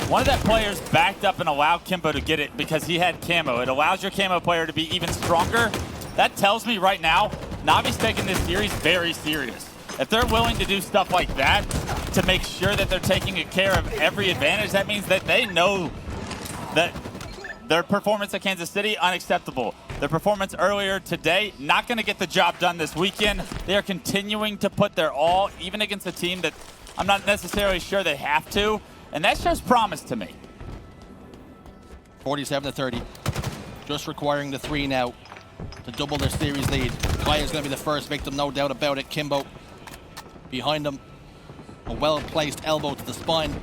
One of that players backed up and allowed Kimbo to get it because he had camo. It allows your camo player to be even stronger. That tells me right now, NAVI's taking this series very serious. If they're willing to do stuff like that to make sure that they're taking care of every advantage, that means that they know that their performance at Kansas City, unacceptable. Their performance earlier today, not going to get the job done this weekend. They are continuing to put their all, even against a team that I'm not necessarily sure they have to, and that shows promise to me. 47-30. Just requiring the 3 now to double their series lead. Kaya's going to be the first victim, no doubt about it. Kimbo behind him. A well-placed elbow to the spine.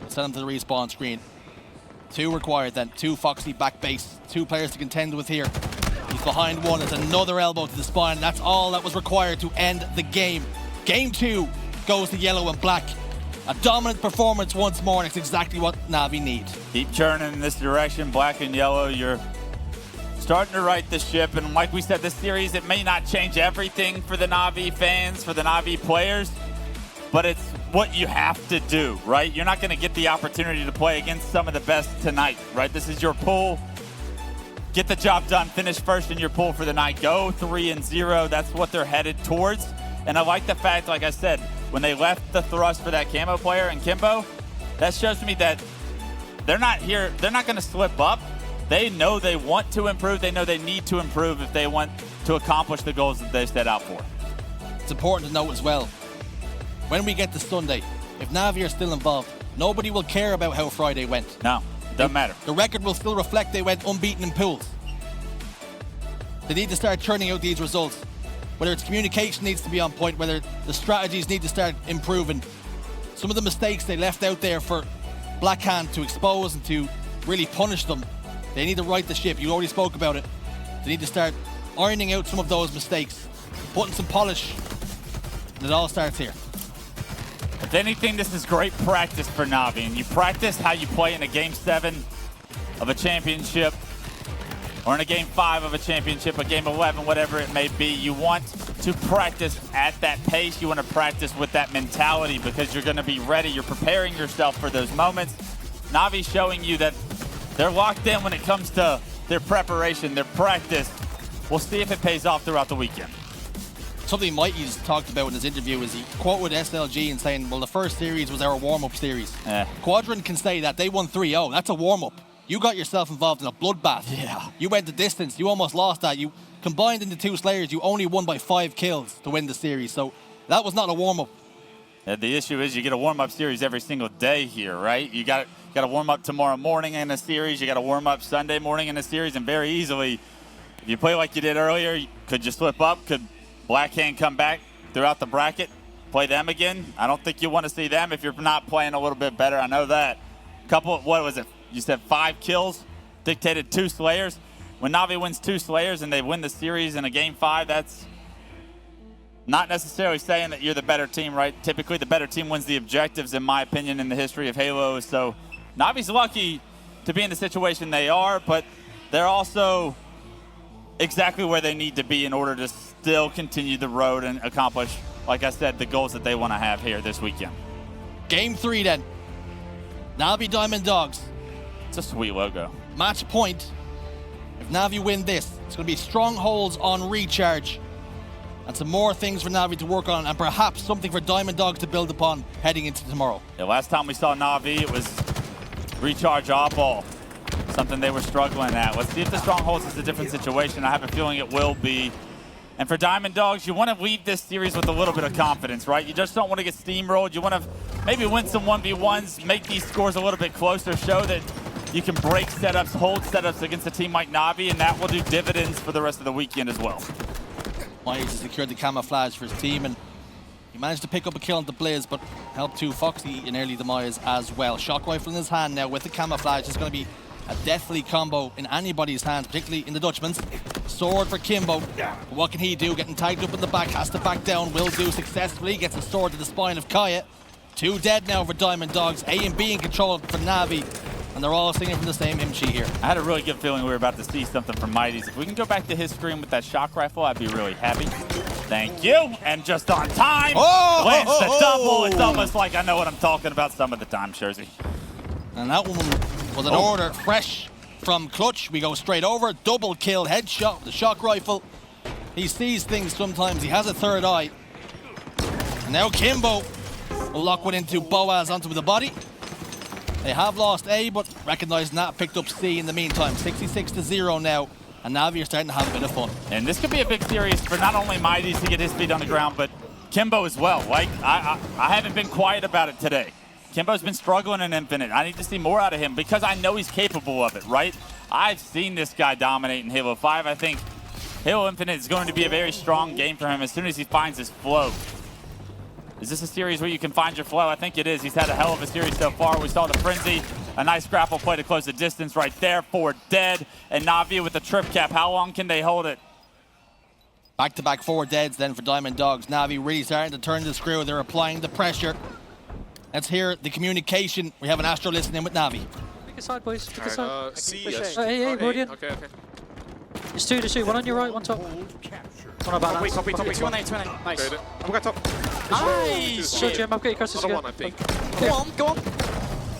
Send him to the respawn screen. 2 required then. 2 Foxy back base. 2 players to contend with here. He's behind one. It's another elbow to the spine. That's all that was required to end the game. Game 2 goes to yellow and black. A dominant performance once more, and it's exactly what NAVI needs. Keep churning in this direction, black and yellow. You're starting to right the ship, and like we said, this series, it may not change everything for the NAVI fans, for the NAVI players, but it's what you have to do, right? You're not going to get the opportunity to play against some of the best tonight, right? This is your pool. Get the job done. Finish first in your pool for the night. Go 3-0. That's what they're headed towards. And I like the fact, like I said, when they left the thrust for that camo player and Kimbo, that shows me that they're not here. They're not going to slip up. They know they want to improve. They know they need to improve if they want to accomplish the goals that they set out for. It's important to note as well, when we get to Sunday, if NAVI are still involved, nobody will care about how Friday went. No, doesn't matter. The record will still reflect they went unbeaten in pools. They need to start churning out these results. Whether it's communication needs to be on point, whether the strategies need to start improving. Some of the mistakes they left out there for Blackhand to expose and to really punish them, they need to right the ship. You already spoke about it. They need to start ironing out some of those mistakes, putting some polish, and it all starts here. If anything, this is great practice for NAVI, and you practice how you play in a Game 7 of a championship, or in a Game 5 of a championship, a Game 11, whatever it may be. You want to practice at that pace. You want to practice with that mentality because you're going to be ready. You're preparing yourself for those moments. NAVI showing you that they're locked in when it comes to their preparation, their practice. We'll see if it pays off throughout the weekend. Something Mikey's talked about in his interview is he quoted SLG and saying, well, the first series was our warm-up series. Quadrant can say that. They won 3-0. That's a warm-up. You got yourself involved in a bloodbath. Yeah. You went the distance. You almost lost that. You combined into 2 Slayers. You only won by 5 kills to win the series. So that was not a warm-up. The issue is you get a warm-up series every single day here, right? You got to warm up tomorrow morning in a series. You got to warm up Sunday morning in a series. And very easily, if you play like you did earlier, could you slip up? Could Blackhand come back throughout the bracket? Play them again? I don't think you want to see them if you're not playing a little bit better. I know that. Couple, what was it? You said 5 kills, dictated 2 Slayers. When NAVI wins 2 Slayers and they win the series in a Game 5, that's not necessarily saying that you're the better team, right? Typically, the better team wins the objectives, in my opinion, in the history of Halo. So NAVI's lucky to be in the situation they are, but they're also exactly where they need to be in order to still continue the road and accomplish, like I said, the goals that they want to have here this weekend. Game 3 then. NAVI Diamond Dogs. It's a sweet logo. Match point. If Navi win this, it's going to be strongholds on recharge. And some more things for Navi to work on, and perhaps something for Diamond Dogs to build upon heading into tomorrow. Yeah, last time we saw Navi, it was recharge off-ball. Something they were struggling at. Let's see if the Strongholds is a different situation. I have a feeling it will be. And for Diamond Dogs, you want to leave this series with a little bit of confidence, right? You just don't want to get steamrolled. You want to maybe win some 1v1s, make these scores a little bit closer, show that you can break setups, hold setups against a team like Navi, and that will do dividends for the rest of the weekend as well. Myers has secured the camouflage for his team, and he managed to pick up a kill on the Blizz, but helped to Foxy in early demise as well. Shock rifle in his hand now with the camouflage. It's going to be a deathly combo in anybody's hands, particularly in the Dutchman's. Sword for Kimbo. What can he do? Getting tagged up in the back, has to back down. Will do successfully. Gets a sword to the spine of Kaya. 2 dead now for Diamond Dogs. A and B in control for Navi. And they're all singing from the same hymn sheet here. I had a really good feeling we were about to see something from Mighty's. If we can go back to his screen with that shock rifle, I'd be really happy. Thank you. And just on time. Lands the double. It's almost like I know what I'm talking about some of the time, Jersey. And that one was an order fresh from Clutch. We go straight over. Double kill, headshot with the shock rifle. He sees things sometimes. He has a third eye. And now Kimbo will lock one into Boaz onto the body. They have lost A, but recognizing that, picked up C in the meantime. 66-0 now, and Navi are starting to have a bit of fun. And this could be a big series for not only Mighty's to get his feet on the ground, but Kimbo as well. Like, I haven't been quiet about it today. Kimbo's been struggling in Infinite. I need to see more out of him because I know he's capable of it, right? I've seen this guy dominate in Halo 5. I think Halo Infinite is going to be a very strong game for him as soon as he finds his flow. Is this a series where you can find your flow? I think it is. He's had a hell of a series so far. We saw the Frenzy, a nice grapple play to close the distance right there. 4 dead, and Navi with the trip cap. How long can they hold it? Back-to-back 4 deads then for Diamond Dogs. Navi really starting to turn the screw. They're applying the pressure. Let's hear the communication. We have an Astro listening with Navi. Pick a side, boys. Pick a side. C, yes. Hey, Rodian. Okay. There's two. One on your right, one top. One on balance. Copy. 2 on A. Nice. I've got top. Nice! Sure, Jim, I've got your crosses again. One, I think. Go on.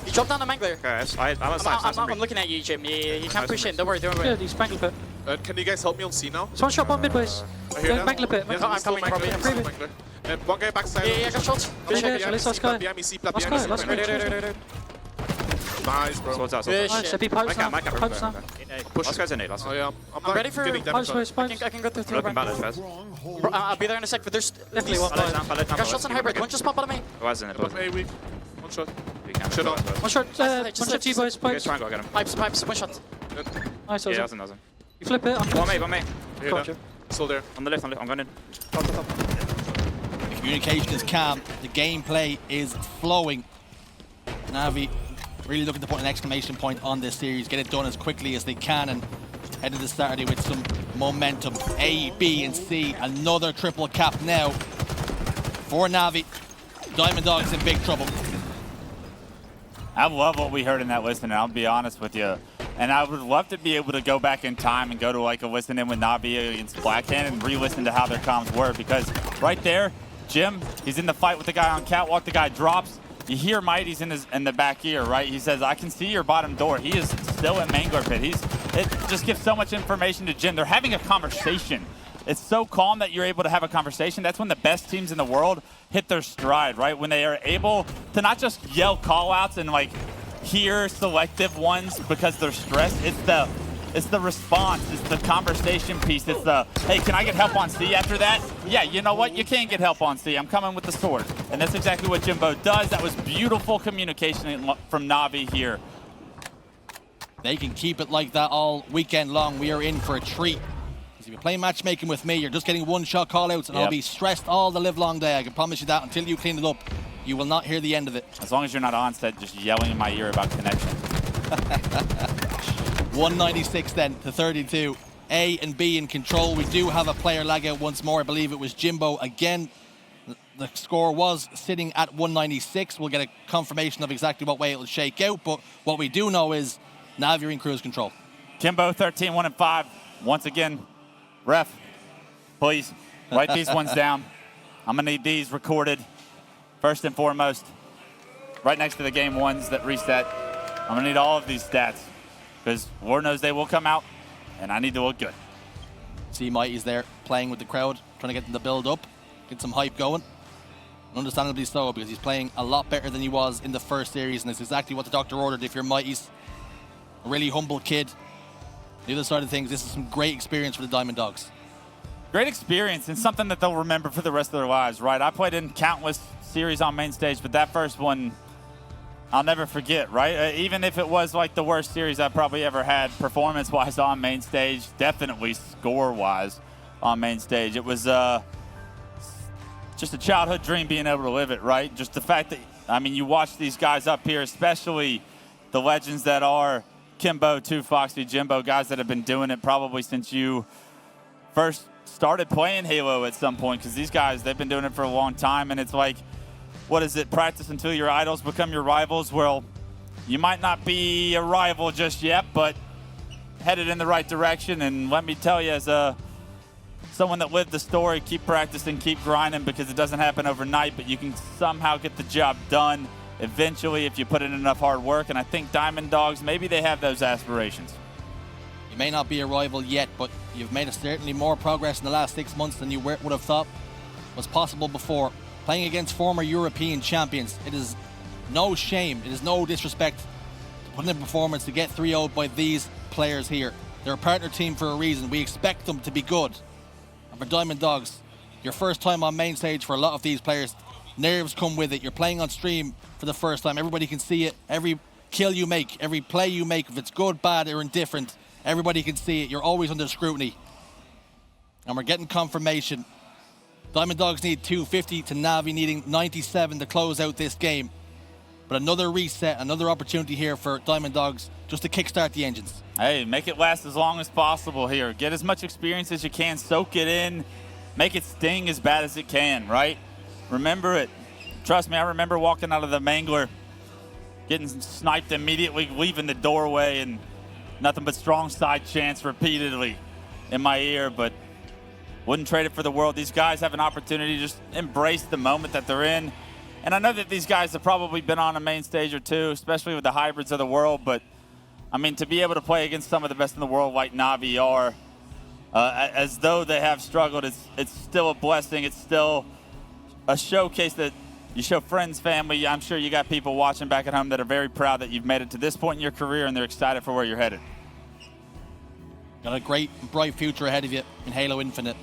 You dropped down the mangler. Okay, I'm looking at you, Jim. You can't push in. Don't worry. Good, he's mangler pit. can you guys help me on C now? One shot on mid, boys. Mangler pit. Yes, I'm coming probably. One guy backside. Yeah, I got shots. Last guy. Behind me, C, Last guy. Nice, bro. Nice, so be pipes now. Pipes now. Push. Last guy's in A, last. Oh, yeah. I'm ready for pipes, boys. Pipes. I can go through. I'll be there in a sec, but there's definitely one. I got shots on hybrid. One just pop out of me. A weak. One shot. Shot on. One shot to you, boys. Pipes. Pipes. One shot. Nice, awesome. You flip it. One me. Still there. On the left. I'm going in. The communication is calm. The gameplay is flowing. Navi really looking to put an exclamation point on this series, get it done as quickly as they can, and head into Saturday with some momentum. A, B, and C. Another triple cap now for Navi. Diamond Dogs in big trouble. I love what we heard in that listen, and I'll be honest with you. And I would love to be able to go back in time and go to like a listen in with Navi against Blackhand and re-listen to how their comms were, because right there, Jim, he's in the fight with the guy on catwalk, the guy drops. You hear Mighty's in the back ear, right? He says, I can see your bottom door. He is still in Mangler Pit. It just gives so much information to Jim. They're having a conversation. It's so calm that you're able to have a conversation. That's when the best teams in the world hit their stride, right? When they are able to not just yell call-outs and like hear selective ones because they're stressed. It's the response, it's the conversation piece, it's the, hey, can I get help on C after that? Yeah, you know what? You can't get help on C. I'm coming with the sword. And that's exactly what Jimbo does. That was beautiful communication from Navi here. They can keep it like that all weekend long. We are in for a treat. If you play matchmaking with me, you're just getting one-shot call-outs, and I'll be stressed all the live-long day. I can promise you that. Until you clean it up, you will not hear the end of it. As long as you're not on set just yelling in my ear about connection. 196 then to 32. A and B in control. We do have a player lag out once more. I believe it was Jimbo again. The score was sitting at 196. We'll get a confirmation of exactly what way it will shake out, but what we do know is Navi are in cruise control. Kimbo 13, 1 and 5. Once again, ref, please write these ones down. I'm gonna need these recorded first and foremost, right next to the game ones that reset. I'm going to need all of these stats because War knows they will come out, and I need to look good. See Mighty's there playing with the crowd, trying to get them to build up, get some hype going. Understandably so, because he's playing a lot better than he was in the first series, and it's exactly what the doctor ordered if you're Mighty's. A really humble kid. The other side of things, this is some great experience for the Diamond Dogs. Great experience and something that they'll remember for the rest of their lives, right? I played in countless series on main stage, but that first one, I'll never forget, right? Even if it was like the worst series I probably ever had performance-wise on main stage, definitely score-wise on main stage. It was just a childhood dream being able to live it, right? Just the fact that, I mean, you watch these guys up here, especially the legends that are Kimbo, 2 Foxy, Jimbo, guys that have been doing it probably since you first started playing Halo at some point, because these guys, they've been doing it for a long time, and it's like, what is it, practice until your idols become your rivals? Well, you might not be a rival just yet, but headed in the right direction, and let me tell you, as someone that lived the story, keep practicing, keep grinding, because it doesn't happen overnight, but you can somehow get the job done eventually if you put in enough hard work, and I think Diamond Dogs, maybe they have those aspirations. You may not be a rival yet, but you've made certainly more progress in the last 6 months than you would have thought was possible before. Playing against former European champions, it is no shame, it is no disrespect to put in a performance to get 3-0 by these players here. They're a partner team for a reason. We expect them to be good. And for Diamond Dogs, your first time on main stage for a lot of these players, nerves come with it. You're playing on stream for the first time. Everybody can see it. Every kill you make, every play you make, if it's good, bad, or indifferent, everybody can see it. You're always under scrutiny. And we're getting confirmation. Diamond Dogs need 250 to NAVI needing 97 to close out this game. But another reset, another opportunity here for Diamond Dogs just to kickstart the engines. Hey, make it last as long as possible here. Get as much experience as you can, soak it in, make it sting as bad as it can, right? Remember it. Trust me, I remember walking out of the Mangler, getting sniped immediately, leaving the doorway, and nothing but strong side chants repeatedly in my ear, but wouldn't trade it for the world. These guys have an opportunity to just embrace the moment that they're in. And I know that these guys have probably been on a main stage or two, especially with the hybrids of the world, but I mean, to be able to play against some of the best in the world like NAVI are, as though they have struggled, it's still a blessing. It's still a showcase that you show friends, family. I'm sure you got people watching back at home that are very proud that you've made it to this point in your career, and they're excited for where you're headed. Got a great, bright future ahead of you in Halo Infinite.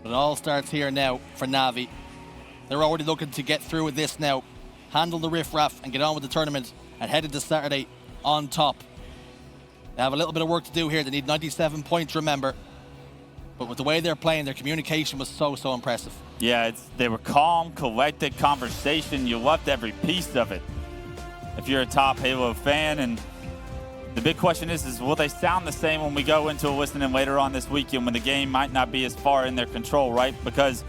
But it all starts here now for NAVI. They're already looking to get through with this now, handle the riffraff and get on with the tournament and head into Saturday on top. They have a little bit of work to do here. They need 97 points, remember. But with the way they're playing, their communication was so impressive. Yeah, they were calm, collected conversation. You loved every piece of it if you're a top Halo fan. And the big question is will they sound the same when we go into a listening later on this weekend when the game might not be as far in their control, right? Because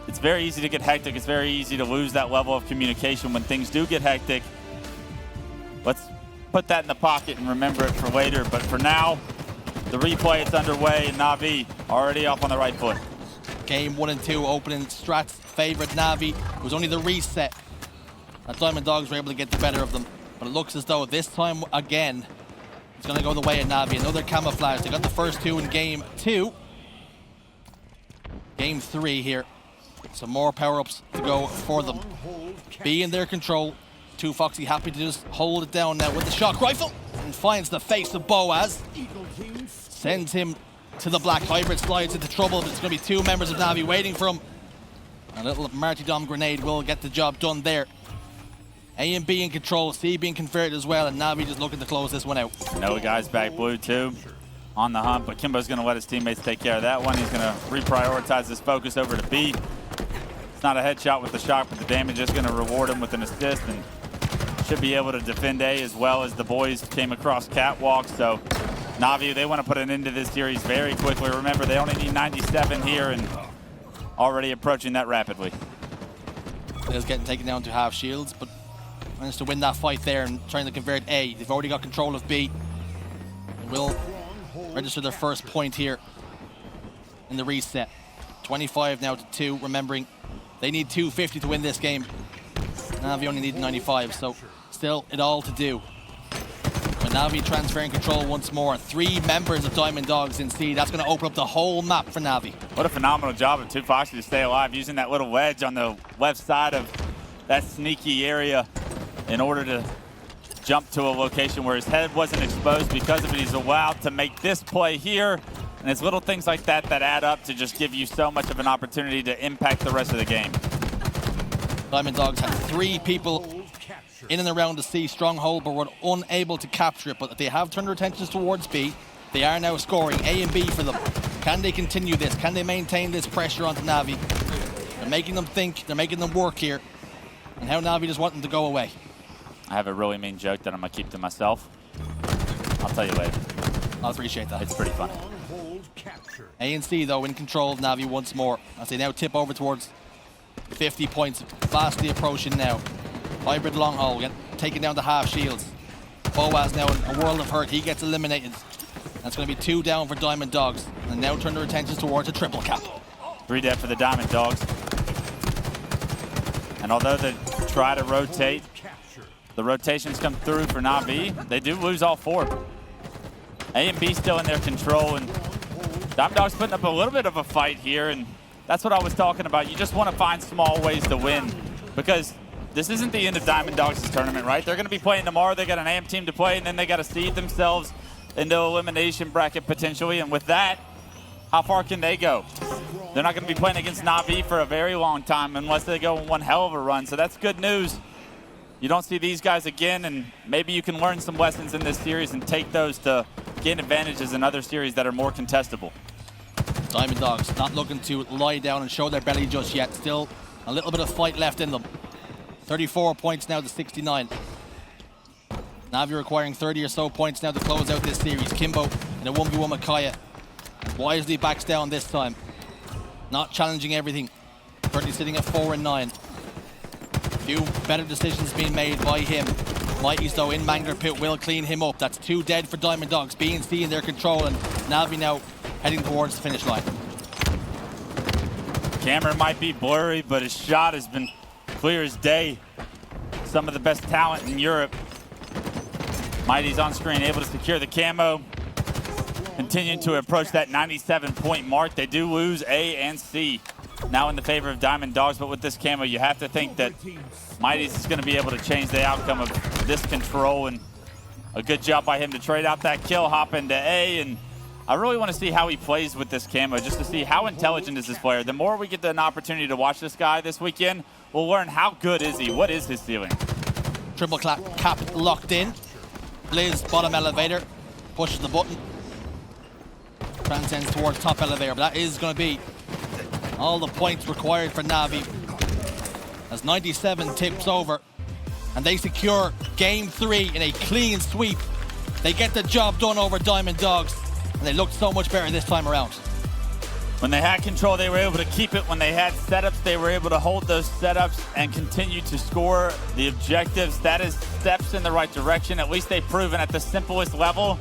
it's very easy to get hectic. It's very easy to lose that level of communication when things do get hectic. Let's put that in the pocket and remember it for later. But for now, the replay is underway, and NAVI already off on the right foot. Game 1 and 2 opening Strats favored NAVI. It was only the reset that Diamond Dogs were able to get the better of them. But it looks as though this time again, it's going to go the way of NAVI. Another camouflage. They got the first 2 in game 2. Game 3 here. Some more power-ups to go for them. Be in their control. 2 Foxy happy to just hold it down now with the shock rifle. And finds the face of Boaz. Sends him to the black. Hybrid slides into trouble. But it's going to be 2 members of NAVI waiting for him. A little Martyrdom grenade will get the job done there. A and B in control. C being converted as well. And NAVI just looking to close this one out. No guys back blue too. On the hunt, but Kimbo's going to let his teammates take care of that one. He's going to reprioritize his focus over to B. It's not a headshot with the shock, but the damage is going to reward him with an assist, and should be able to defend A as well as the boys came across catwalk. So NAVI, they want to put an end to this series very quickly. Remember, they only need 97 here and already approaching that rapidly. They're getting taken down to half shields, but managed to win that fight there and trying to convert A. They've already got control of B. They will register their first point here in the reset. 25 now to 2, remembering they need 250 to win this game. NAVI only need 95, so Still, it all to do. But Navi transferring control once more. 3 members of Diamond Dogs in C. That's going to open up the whole map for Navi. What a phenomenal job of Tufoxy to stay alive, using that little wedge on the left side of that sneaky area in order to jump to a location where his head wasn't exposed. Because of it, he's allowed to make this play here. And it's little things like that that add up to just give you so much of an opportunity to impact the rest of the game. Diamond Dogs had 3 people in and around the C stronghold, but were unable to capture it. But they have turned their attentions towards B. They are now scoring A and B for them. Can they continue this? Can they maintain this pressure onto Navi? They're making them think, they're making them work here. And how Navi just want them to go away. I have a really mean joke that I'm going to keep to myself. I'll tell you later. I appreciate that. It's pretty funny. A and C, though, in control of Navi once more, as they now tip over towards 50 points, fastly approaching now. Hybrid long haul, taking down the half shields. Boaz now in a world of hurt, he gets eliminated. That's going to be 2 down for Diamond Dogs, and now turn their attentions towards a triple cap. 3 dead for the Diamond Dogs. And although they try to rotate, the rotations come through for Navi. They do lose all 4. A and B still in their control, and Diamond Dogs putting up a little bit of a fight here, and that's what I was talking about. You just want to find small ways to win, because this isn't the end of Diamond Dogs' tournament, right? They're going to be playing tomorrow. They got an AM team to play, and then they got to seed themselves into elimination bracket potentially. And with that, how far can they go? They're not going to be playing against NAVI for a very long time unless they go on one hell of a run. So that's good news. You don't see these guys again, and maybe you can learn some lessons in this series and take those to gain advantages in other series that are more contestable. Diamond Dogs not looking to lie down and show their belly just yet. Still a little bit of fight left in them. 34 points now to 69. Navi requiring 30 or so points now to close out this series. Kimbo in a 1v1 with Kaya. Wisely backs down this time. Not challenging everything. Currently sitting at 4 and 9. Few better decisions being made by him. Mighties though in Mangler Pit will clean him up. That's 2 dead for Diamond Dogs. B and C in their control, and Navi now heading towards the finish line. Camera might be blurry, but his shot has been clear as day. Some of the best talent in Europe. Mighty's on screen, able to secure the camo. Continuing to approach that 97-point mark. They do lose A and C. Now in the favor of Diamond Dogs, but with this camo, you have to think that Mighty's is going to be able to change the outcome of this control, and a good job by him to trade out that kill, hop into A, and I really want to see how he plays with this camo, just to see how intelligent is this player. The more we get an opportunity to watch this guy this weekend, we'll learn how good is he, what is his ceiling. Triple cap locked in. Blizz bottom elevator, pushes the button. Transcends towards top elevator, but that is going to be all the points required for Navi. As 97 tips over, and they secure game 3 in a clean sweep. They get the job done over Diamond Dogs, and they looked so much better this time around. When they had control, they were able to keep it. When they had setups, they were able to hold those setups and continue to score the objectives. That is steps in the right direction. At least they've proven at the simplest level,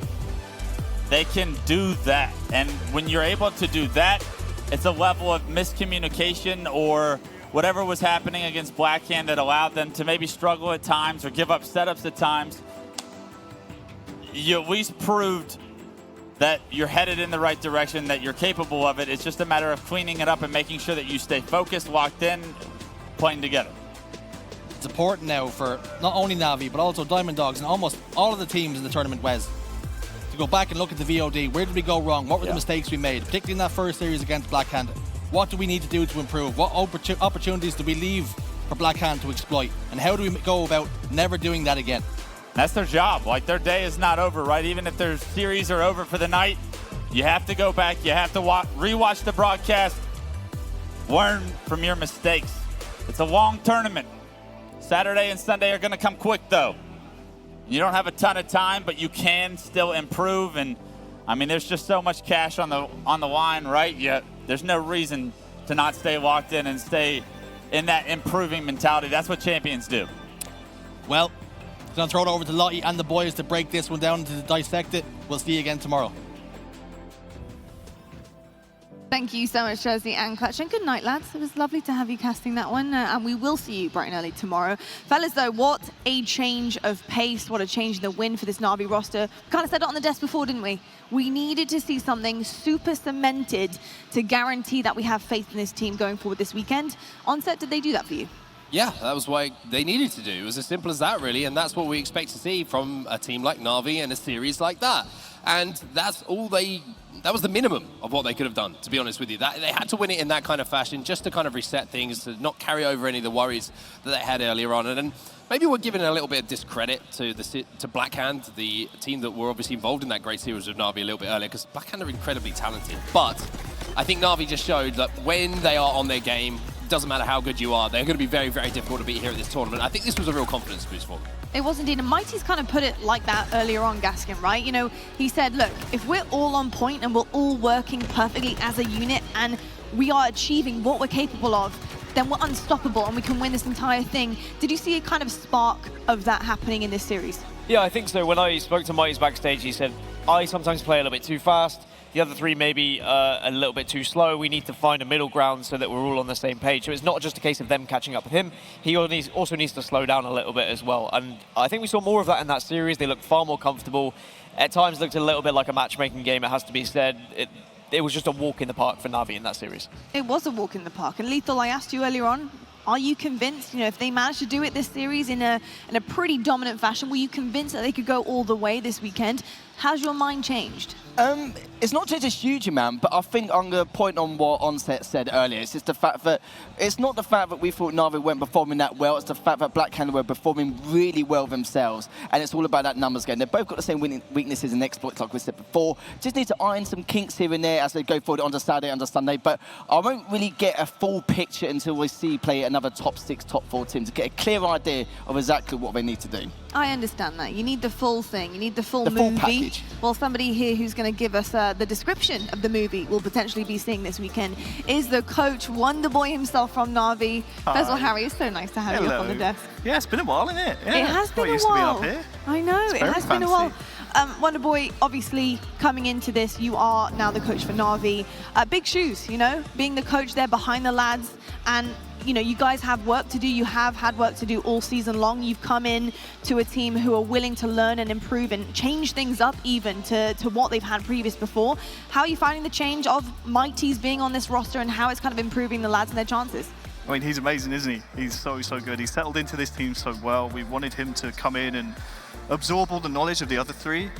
they can do that. And when you're able to do that, it's a level of miscommunication or whatever was happening against Blackhand that allowed them to maybe struggle at times or give up setups at times. You at least proved that you're headed in the right direction, that you're capable of it. It's just a matter of cleaning it up and making sure that you stay focused, locked in, playing together. It's important now for not only Navi, but also Diamond Dogs and almost all of the teams in the tournament, Wes, to go back and look at the VOD. Where did we go wrong? What were the mistakes we made, particularly in that first series against Blackhand? What do we need to do to improve? What opportunities do we leave for Blackhand to exploit? And how do we go about never doing that again? That's their job. Like, their day is not over, right? Even if their series are over for the night, you have to go back. You have to rewatch the broadcast. Learn from your mistakes. It's a long tournament. Saturday and Sunday are going to come quick, though. You don't have a ton of time, but you can still improve. And, I mean, there's just so much cash on the line, right? There's no reason to not stay locked in and stay in that improving mentality. That's what champions do. Well, I'm going to throw it over to Lottie and the boys to break this one down, to dissect it. We'll see you again tomorrow. Thank you so much, Jersey and Clutch. And good night, lads. It was lovely to have you casting that one. And we will see you bright and early tomorrow. Fellas, though, what a change of pace. What a change in the win for this NAVI roster. Kind of said it on the desk before, didn't we? We needed to see something super cemented to guarantee that we have faith in this team going forward this weekend. Onset, did they do that for you? Yeah, that was what they needed to do. It was as simple as that, really, and that's what we expect to see from a team like NAVI and a series like that. And that's all that was the minimum of what they could have done, to be honest with you. They had to win it in that kind of fashion just to kind of reset things, to not carry over any of the worries that they had earlier on. And maybe we're giving a little bit of discredit to Blackhand, the team that were obviously involved in that great series of NAVI a little bit earlier, because Blackhand are incredibly talented. But I think NAVI just showed that when they are on their game, doesn't matter how good you are, they're going to be very, very difficult to beat here at this tournament. I think this was a real confidence boost for them. It was indeed, and Mighty's kind of put it like that earlier on, Gaskin, right? You know, he said, look, if we're all on point and we're all working perfectly as a unit and we are achieving what we're capable of, then we're unstoppable and we can win this entire thing. Did you see a kind of spark of that happening in this series? Yeah, I think so. When I spoke to Mighty's backstage, he said, I sometimes play a little bit too fast. The other three maybe a little bit too slow. We need to find a middle ground so that we're all on the same page. So it's not just a case of them catching up with him. He also needs to slow down a little bit as well. And I think we saw more of that in that series. They looked far more comfortable. At times looked a little bit like a matchmaking game, it has to be said. It was just a walk in the park for NAVI in that series. It was a walk in the park. And Lethal, I asked you earlier on, are you convinced, you know, if they managed to do it this series in a pretty dominant fashion, were you convinced that they could go all the way this weekend? How's your mind changed? It's not just a huge amount, but I think I'm going to point on what Onset said earlier. It's just the fact that it's not the fact that we thought NAVI weren't performing that well. It's the fact that Blackhand were performing really well themselves, and it's all about that numbers game. They've both got the same weaknesses and exploits, like we said before. Just need to iron some kinks here and there as they go forward on the Saturday and the Sunday. But I won't really get a full picture until we see play another top 6, top 4 team to get a clear idea of exactly what they need to do. I understand that. You need the full thing. You need the full movie. Full package. Well, somebody here who's going to give us the description of the movie we'll potentially be seeing this weekend is the coach, Wonderboy himself from NAVI. First of all, Harry, it's so nice to have you up on the desk. Yeah, it's been a while, isn't it? Yeah, it has been a used while. to be up here. I know, it has been a while. Wonderboy, obviously, coming into this, you are now the coach for NAVI. Big shoes, you know, being the coach there behind the lads. And, you know, you guys have work to do. You have had work to do all season long. You've come in to a team who are willing to learn and improve and change things up even to what they've had previous before. How are you finding the change of Mighty's being on this roster and how it's kind of improving the lads and their chances? I mean, he's amazing, isn't he? He's so good. He's settled into this team so well. We wanted him to come in and absorb all the knowledge of the other three.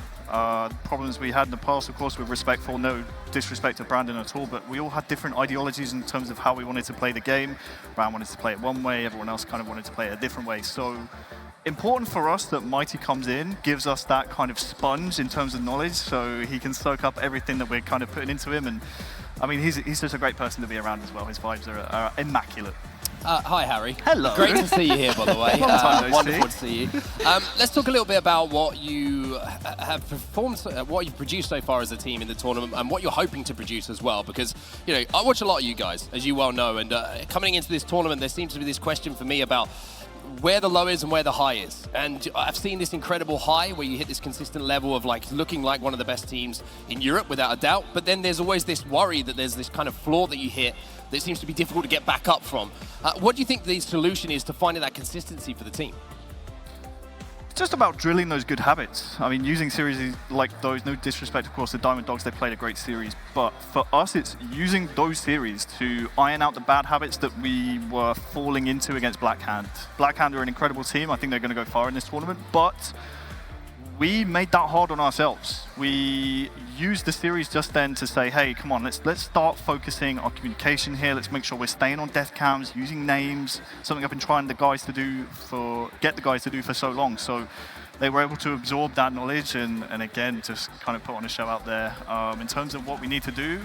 Problems we had in the past, of course, we're respectful, no disrespect to Brandon at all, but we all had different ideologies in terms of how we wanted to play the game. Brandon wanted to play it one way, everyone else kind of wanted to play it a different way. So important for us that Mighty comes in, gives us that kind of sponge in terms of knowledge, so he can soak up everything that we're kind of putting into him. And I mean, he's just a great person to be around as well. His vibes are immaculate. Hi, Harry. Hello. Great to see you here, by the way. Long time no wonderful to see you. Let's talk a little bit about what you have performed, what you've produced so far as a team in the tournament, and what you're hoping to produce as well. Because, you know, I watch a lot of you guys, as you well know, and coming into this tournament, there seems to be this question for me about where the low is and where the high is. And I've seen this incredible high where you hit this consistent level of like looking like one of the best teams in Europe without a doubt. But then there's always this worry that there's this kind of floor that you hit that seems to be difficult to get back up from. What do you think the solution is to finding that consistency for the team? It's just about drilling those good habits. I mean, using series like those, no disrespect, of course, the Diamond Dogs, they played a great series. But for us, it's using those series to iron out the bad habits that we were falling into against Blackhand. Blackhand are an incredible team. I think they're going to go far in this tournament. But we made that hard on ourselves. We used the series just then to say, hey, come on, let's start focusing our communication here. Let's make sure we're staying on death cams, using names, something I've been trying get the guys to do for so long. So they were able to absorb that knowledge and again, just kind of put on a show out there. In terms of what we need to do,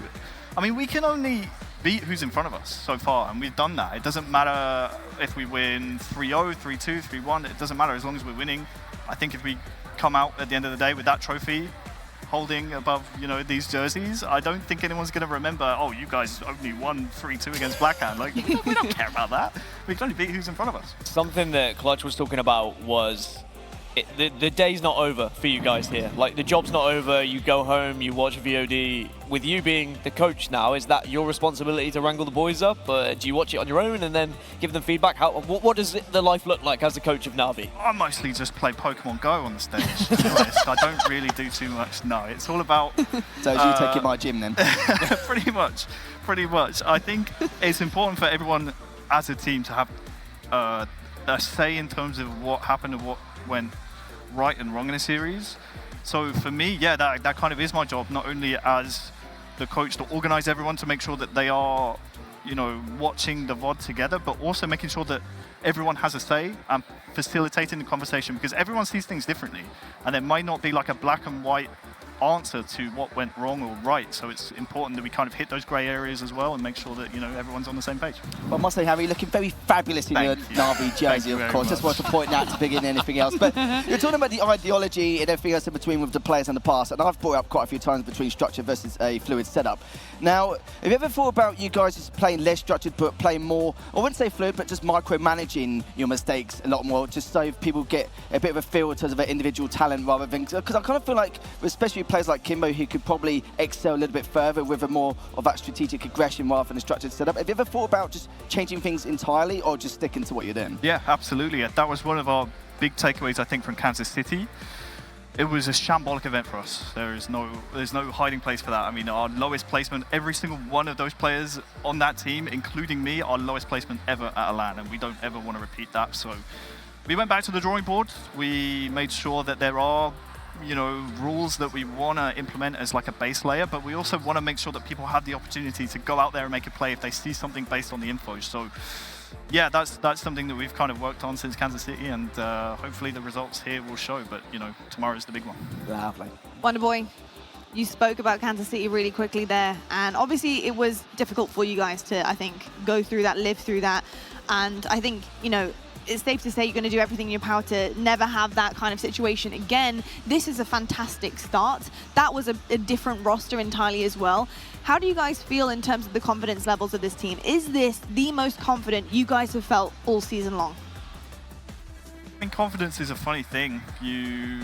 I mean, we can only beat who's in front of us so far, and we've done that. It doesn't matter if we win 3-0, 3-2, 3-1, it doesn't matter as long as we're winning. I think if we come out at the end of the day with that trophy holding above, you know, these jerseys, I don't think anyone's going to remember, oh, you guys only won 3-2 against Blackhand. Like, we don't care about that. We can only beat who's in front of us. Something that Clutch was talking about was the day's not over for you guys here. Like, the job's not over. You go home, you watch VOD. With you being the coach now, is that your responsibility to wrangle the boys up? Do you watch it on your own and then give them feedback? What does the life look like as the coach of NAVI? I mostly just play Pokemon Go on the stage, to be honest. I don't really do too much, no. It's all about... So as you taking my gym then? Pretty much. I think it's important for everyone as a team to have a say in terms of what happened and what went right and wrong in a series. So for me, yeah, that kind of is my job, not only as the coach to organize everyone to make sure that they are, you know, watching the VOD together, but also making sure that everyone has a say and facilitating the conversation, because everyone sees things differently. And there might not be like a black and white answer to what went wrong or right. So it's important that we kind of hit those grey areas as well and make sure that, you know, everyone's on the same page. Well, I must say, Harry, looking very fabulous in your NAVI jersey, of course. Just wanted to point that to begin anything else. But you're talking about the ideology and everything else in between with the players in the past, and I've brought it up quite a few times between structure versus a fluid setup. Now, have you ever thought about you guys just playing less structured but playing more, I wouldn't say fluid, but just micromanaging your mistakes a lot more, just so people get a bit of a feel in terms of their individual talent rather than... Because I kind of feel like, especially players like Kimbo, who could probably excel a little bit further with a more of that strategic aggression rather than a structured setup. Have you ever thought about just changing things entirely or just sticking to what you're doing? Yeah, absolutely. That was one of our big takeaways, I think, from Kansas City. It was a shambolic event for us. There's no hiding place for that. I mean, our lowest placement, every single one of those players on that team, including me, our lowest placement ever at a LAN, and we don't ever want to repeat that. So we went back to the drawing board. We made sure that there are, you know, rules that we want to implement as like a base layer, but we also want to make sure that people have the opportunity to go out there and make a play if they see something based on the info. So yeah, that's something that we've kind of worked on since Kansas City, and hopefully the results here will show, but you know, tomorrow's the big one. Lovely. Wonderboy, you spoke about Kansas City really quickly there, and obviously it was difficult for you guys to, I think, go through that, live through that, and I think, you know, it's safe to say you're going to do everything in your power to never have that kind of situation again. This is a fantastic start. That was a different roster entirely as well. How do you guys feel in terms of the confidence levels of this team? Is this the most confident you guys have felt all season long? I think confidence is a funny thing. You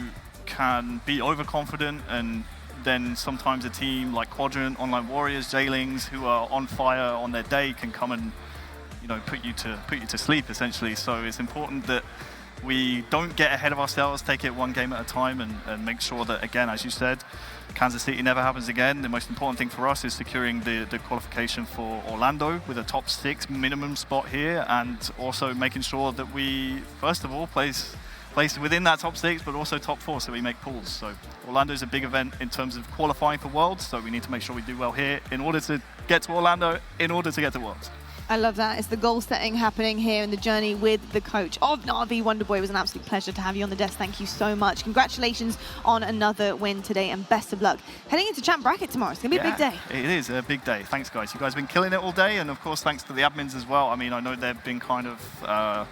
can be overconfident, and then sometimes a team like Quadrant, Online Warriors, Jailings, who are on fire on their day, can come and, you know, put you to sleep essentially. So it's important that we don't get ahead of ourselves, take it one game at a time, and make sure that, again, as you said, Kansas City never happens again. The most important thing for us is securing the qualification for Orlando with a top 6 minimum spot here, and also making sure that we, first of all, place within that top 6, but also top 4, so we make pools. So Orlando's a big event in terms of qualifying for Worlds, so we need to make sure we do well here in order to get to Orlando, in order to get to Worlds. I love that. It's the goal setting happening here in the journey with the coach of NAVI. Wonderboy, it was an absolute pleasure to have you on the desk. Thank you so much. Congratulations on another win today, and best of luck heading into champ bracket tomorrow. It's going to be a big day. It is a big day. Thanks, guys. You guys have been killing it all day, and of course, thanks to the admins as well. I mean, I know they've been kind of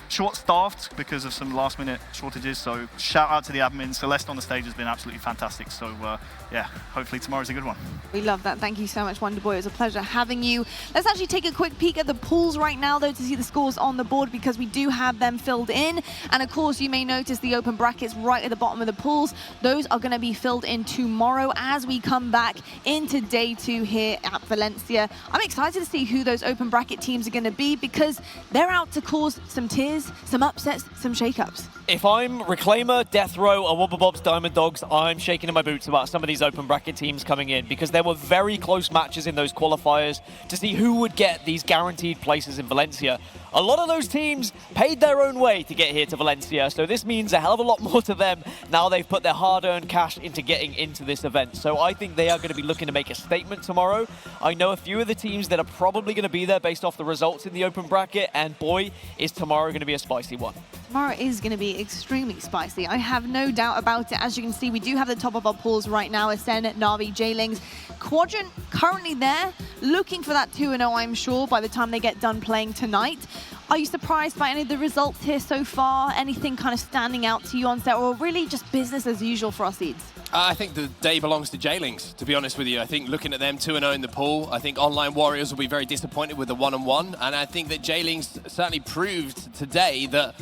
short-staffed because of some last-minute shortages, so shout out to the admins. Celeste on the stage has been absolutely fantastic, so yeah, hopefully tomorrow's a good one. We love that. Thank you so much, Wonderboy. It was a pleasure having you. Let's actually take a quick peek at the pools right now, though, to see the scores on the board, because we do have them filled in. And of course, you may notice the open brackets right at the bottom of the pools. Those are going to be filled in tomorrow as we come back into day 2 here at Valencia. I'm excited to see who those open bracket teams are going to be, because they're out to cause some tears, some upsets, some shakeups. If I'm Reclaimer, Death Row, or Wobbabobs Diamond Dogs, I'm shaking in my boots about some of these open bracket teams coming in, because there were very close matches in those qualifiers to see who would get these guaranteed places in Valencia. A lot of those teams paid their own way to get here to Valencia, so this means a hell of a lot more to them now they've put their hard-earned cash into getting into this event. So I think they are going to be looking to make a statement tomorrow. I know a few of the teams that are probably going to be there based off the results in the open bracket, and boy, is tomorrow going to be a spicy one. Tomorrow is going to be extremely spicy. I have no doubt about it. As you can see, we do have the top of our pools right now. Ascend, NAVI, Jailings. Quadrant currently there, looking for that 2-0, I'm sure, by the time they get done playing tonight. Are you surprised by any of the results here so far? Anything kind of standing out to you on set, or really just business as usual for our seeds? I think the day belongs to Jailings, to be honest with you. I think looking at them 2-0 in the pool, I think Online Warriors will be very disappointed with the 1-1, and I think that Jailings certainly proved today that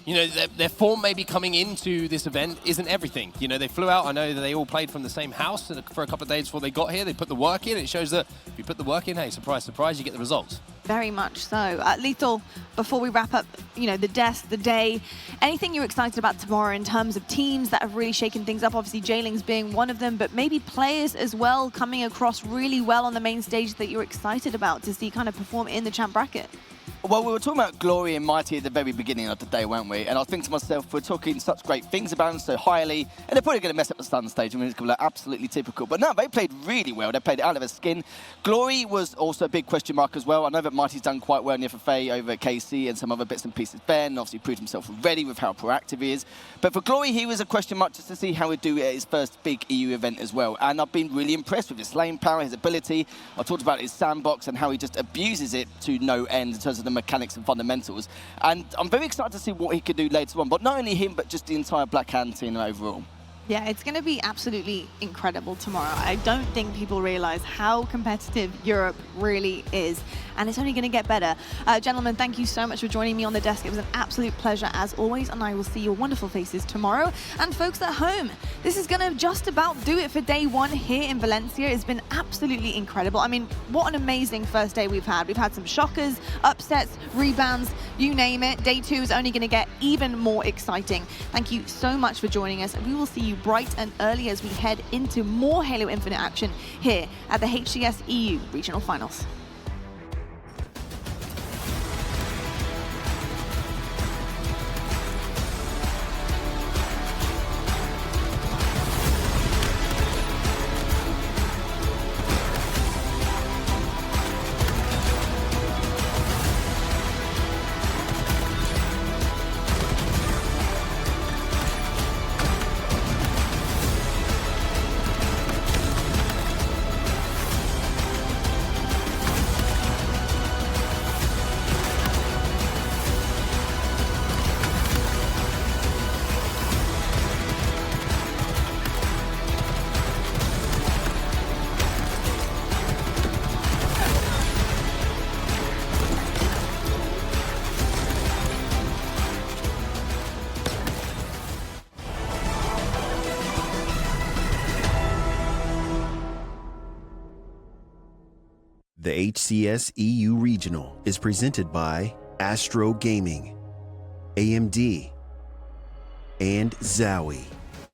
you know, their form maybe coming into this event isn't everything. You know, they flew out. I know that they all played from the same house for a couple of days before they got here. They put the work in. It shows that if you put the work in, hey, surprise, surprise, you get the results. Very much so. Lethal, before we wrap up, you know, the desk, the day, anything you're excited about tomorrow in terms of teams that have really shaken things up? Obviously, Jailing's being one of them, but maybe players as well coming across really well on the main stage that you're excited about to see kind of perform in the champ bracket. Well, we were talking about Glory and Mighty at the very beginning of the day, weren't we? And I was thinking to myself, we're talking such great things about them so highly, and they're probably going to mess up the Sun stage. I mean, it's going to be like absolutely typical. But no, they played really well. They played it out of their skin. Glory was also a big question mark as well. I know that Mighty's done quite well in the FFA over at KC and some other bits and pieces there, and obviously proved himself ready with how proactive he is. But for Glory, he was a question mark just to see how he'd do at his first big EU event as well. And I've been really impressed with his lane power, his ability. I talked about his sandbox and how he just abuses it to no end in terms of the mechanics and fundamentals. And I'm very excited to see what he could do later on. But not only him, but just the entire Black Hand team overall. Yeah, it's going to be absolutely incredible tomorrow. I don't think people realize how competitive Europe really is, and it's only going to get better. Gentlemen, thank you so much for joining me on the desk. It was an absolute pleasure as always, and I will see your wonderful faces tomorrow. And folks at home, this is going to just about do it for day one here in Valencia. It's been absolutely incredible. I mean, what an amazing first day we've had. We've had some shockers, upsets, rebounds, you name it. Day two is only going to get even more exciting. Thank you so much for joining us. We will see you bright and early as we head into more Halo Infinite action here at the HCS EU Regional Finals. The HCS EU Regional is presented by Astro Gaming, AMD, and Zowie.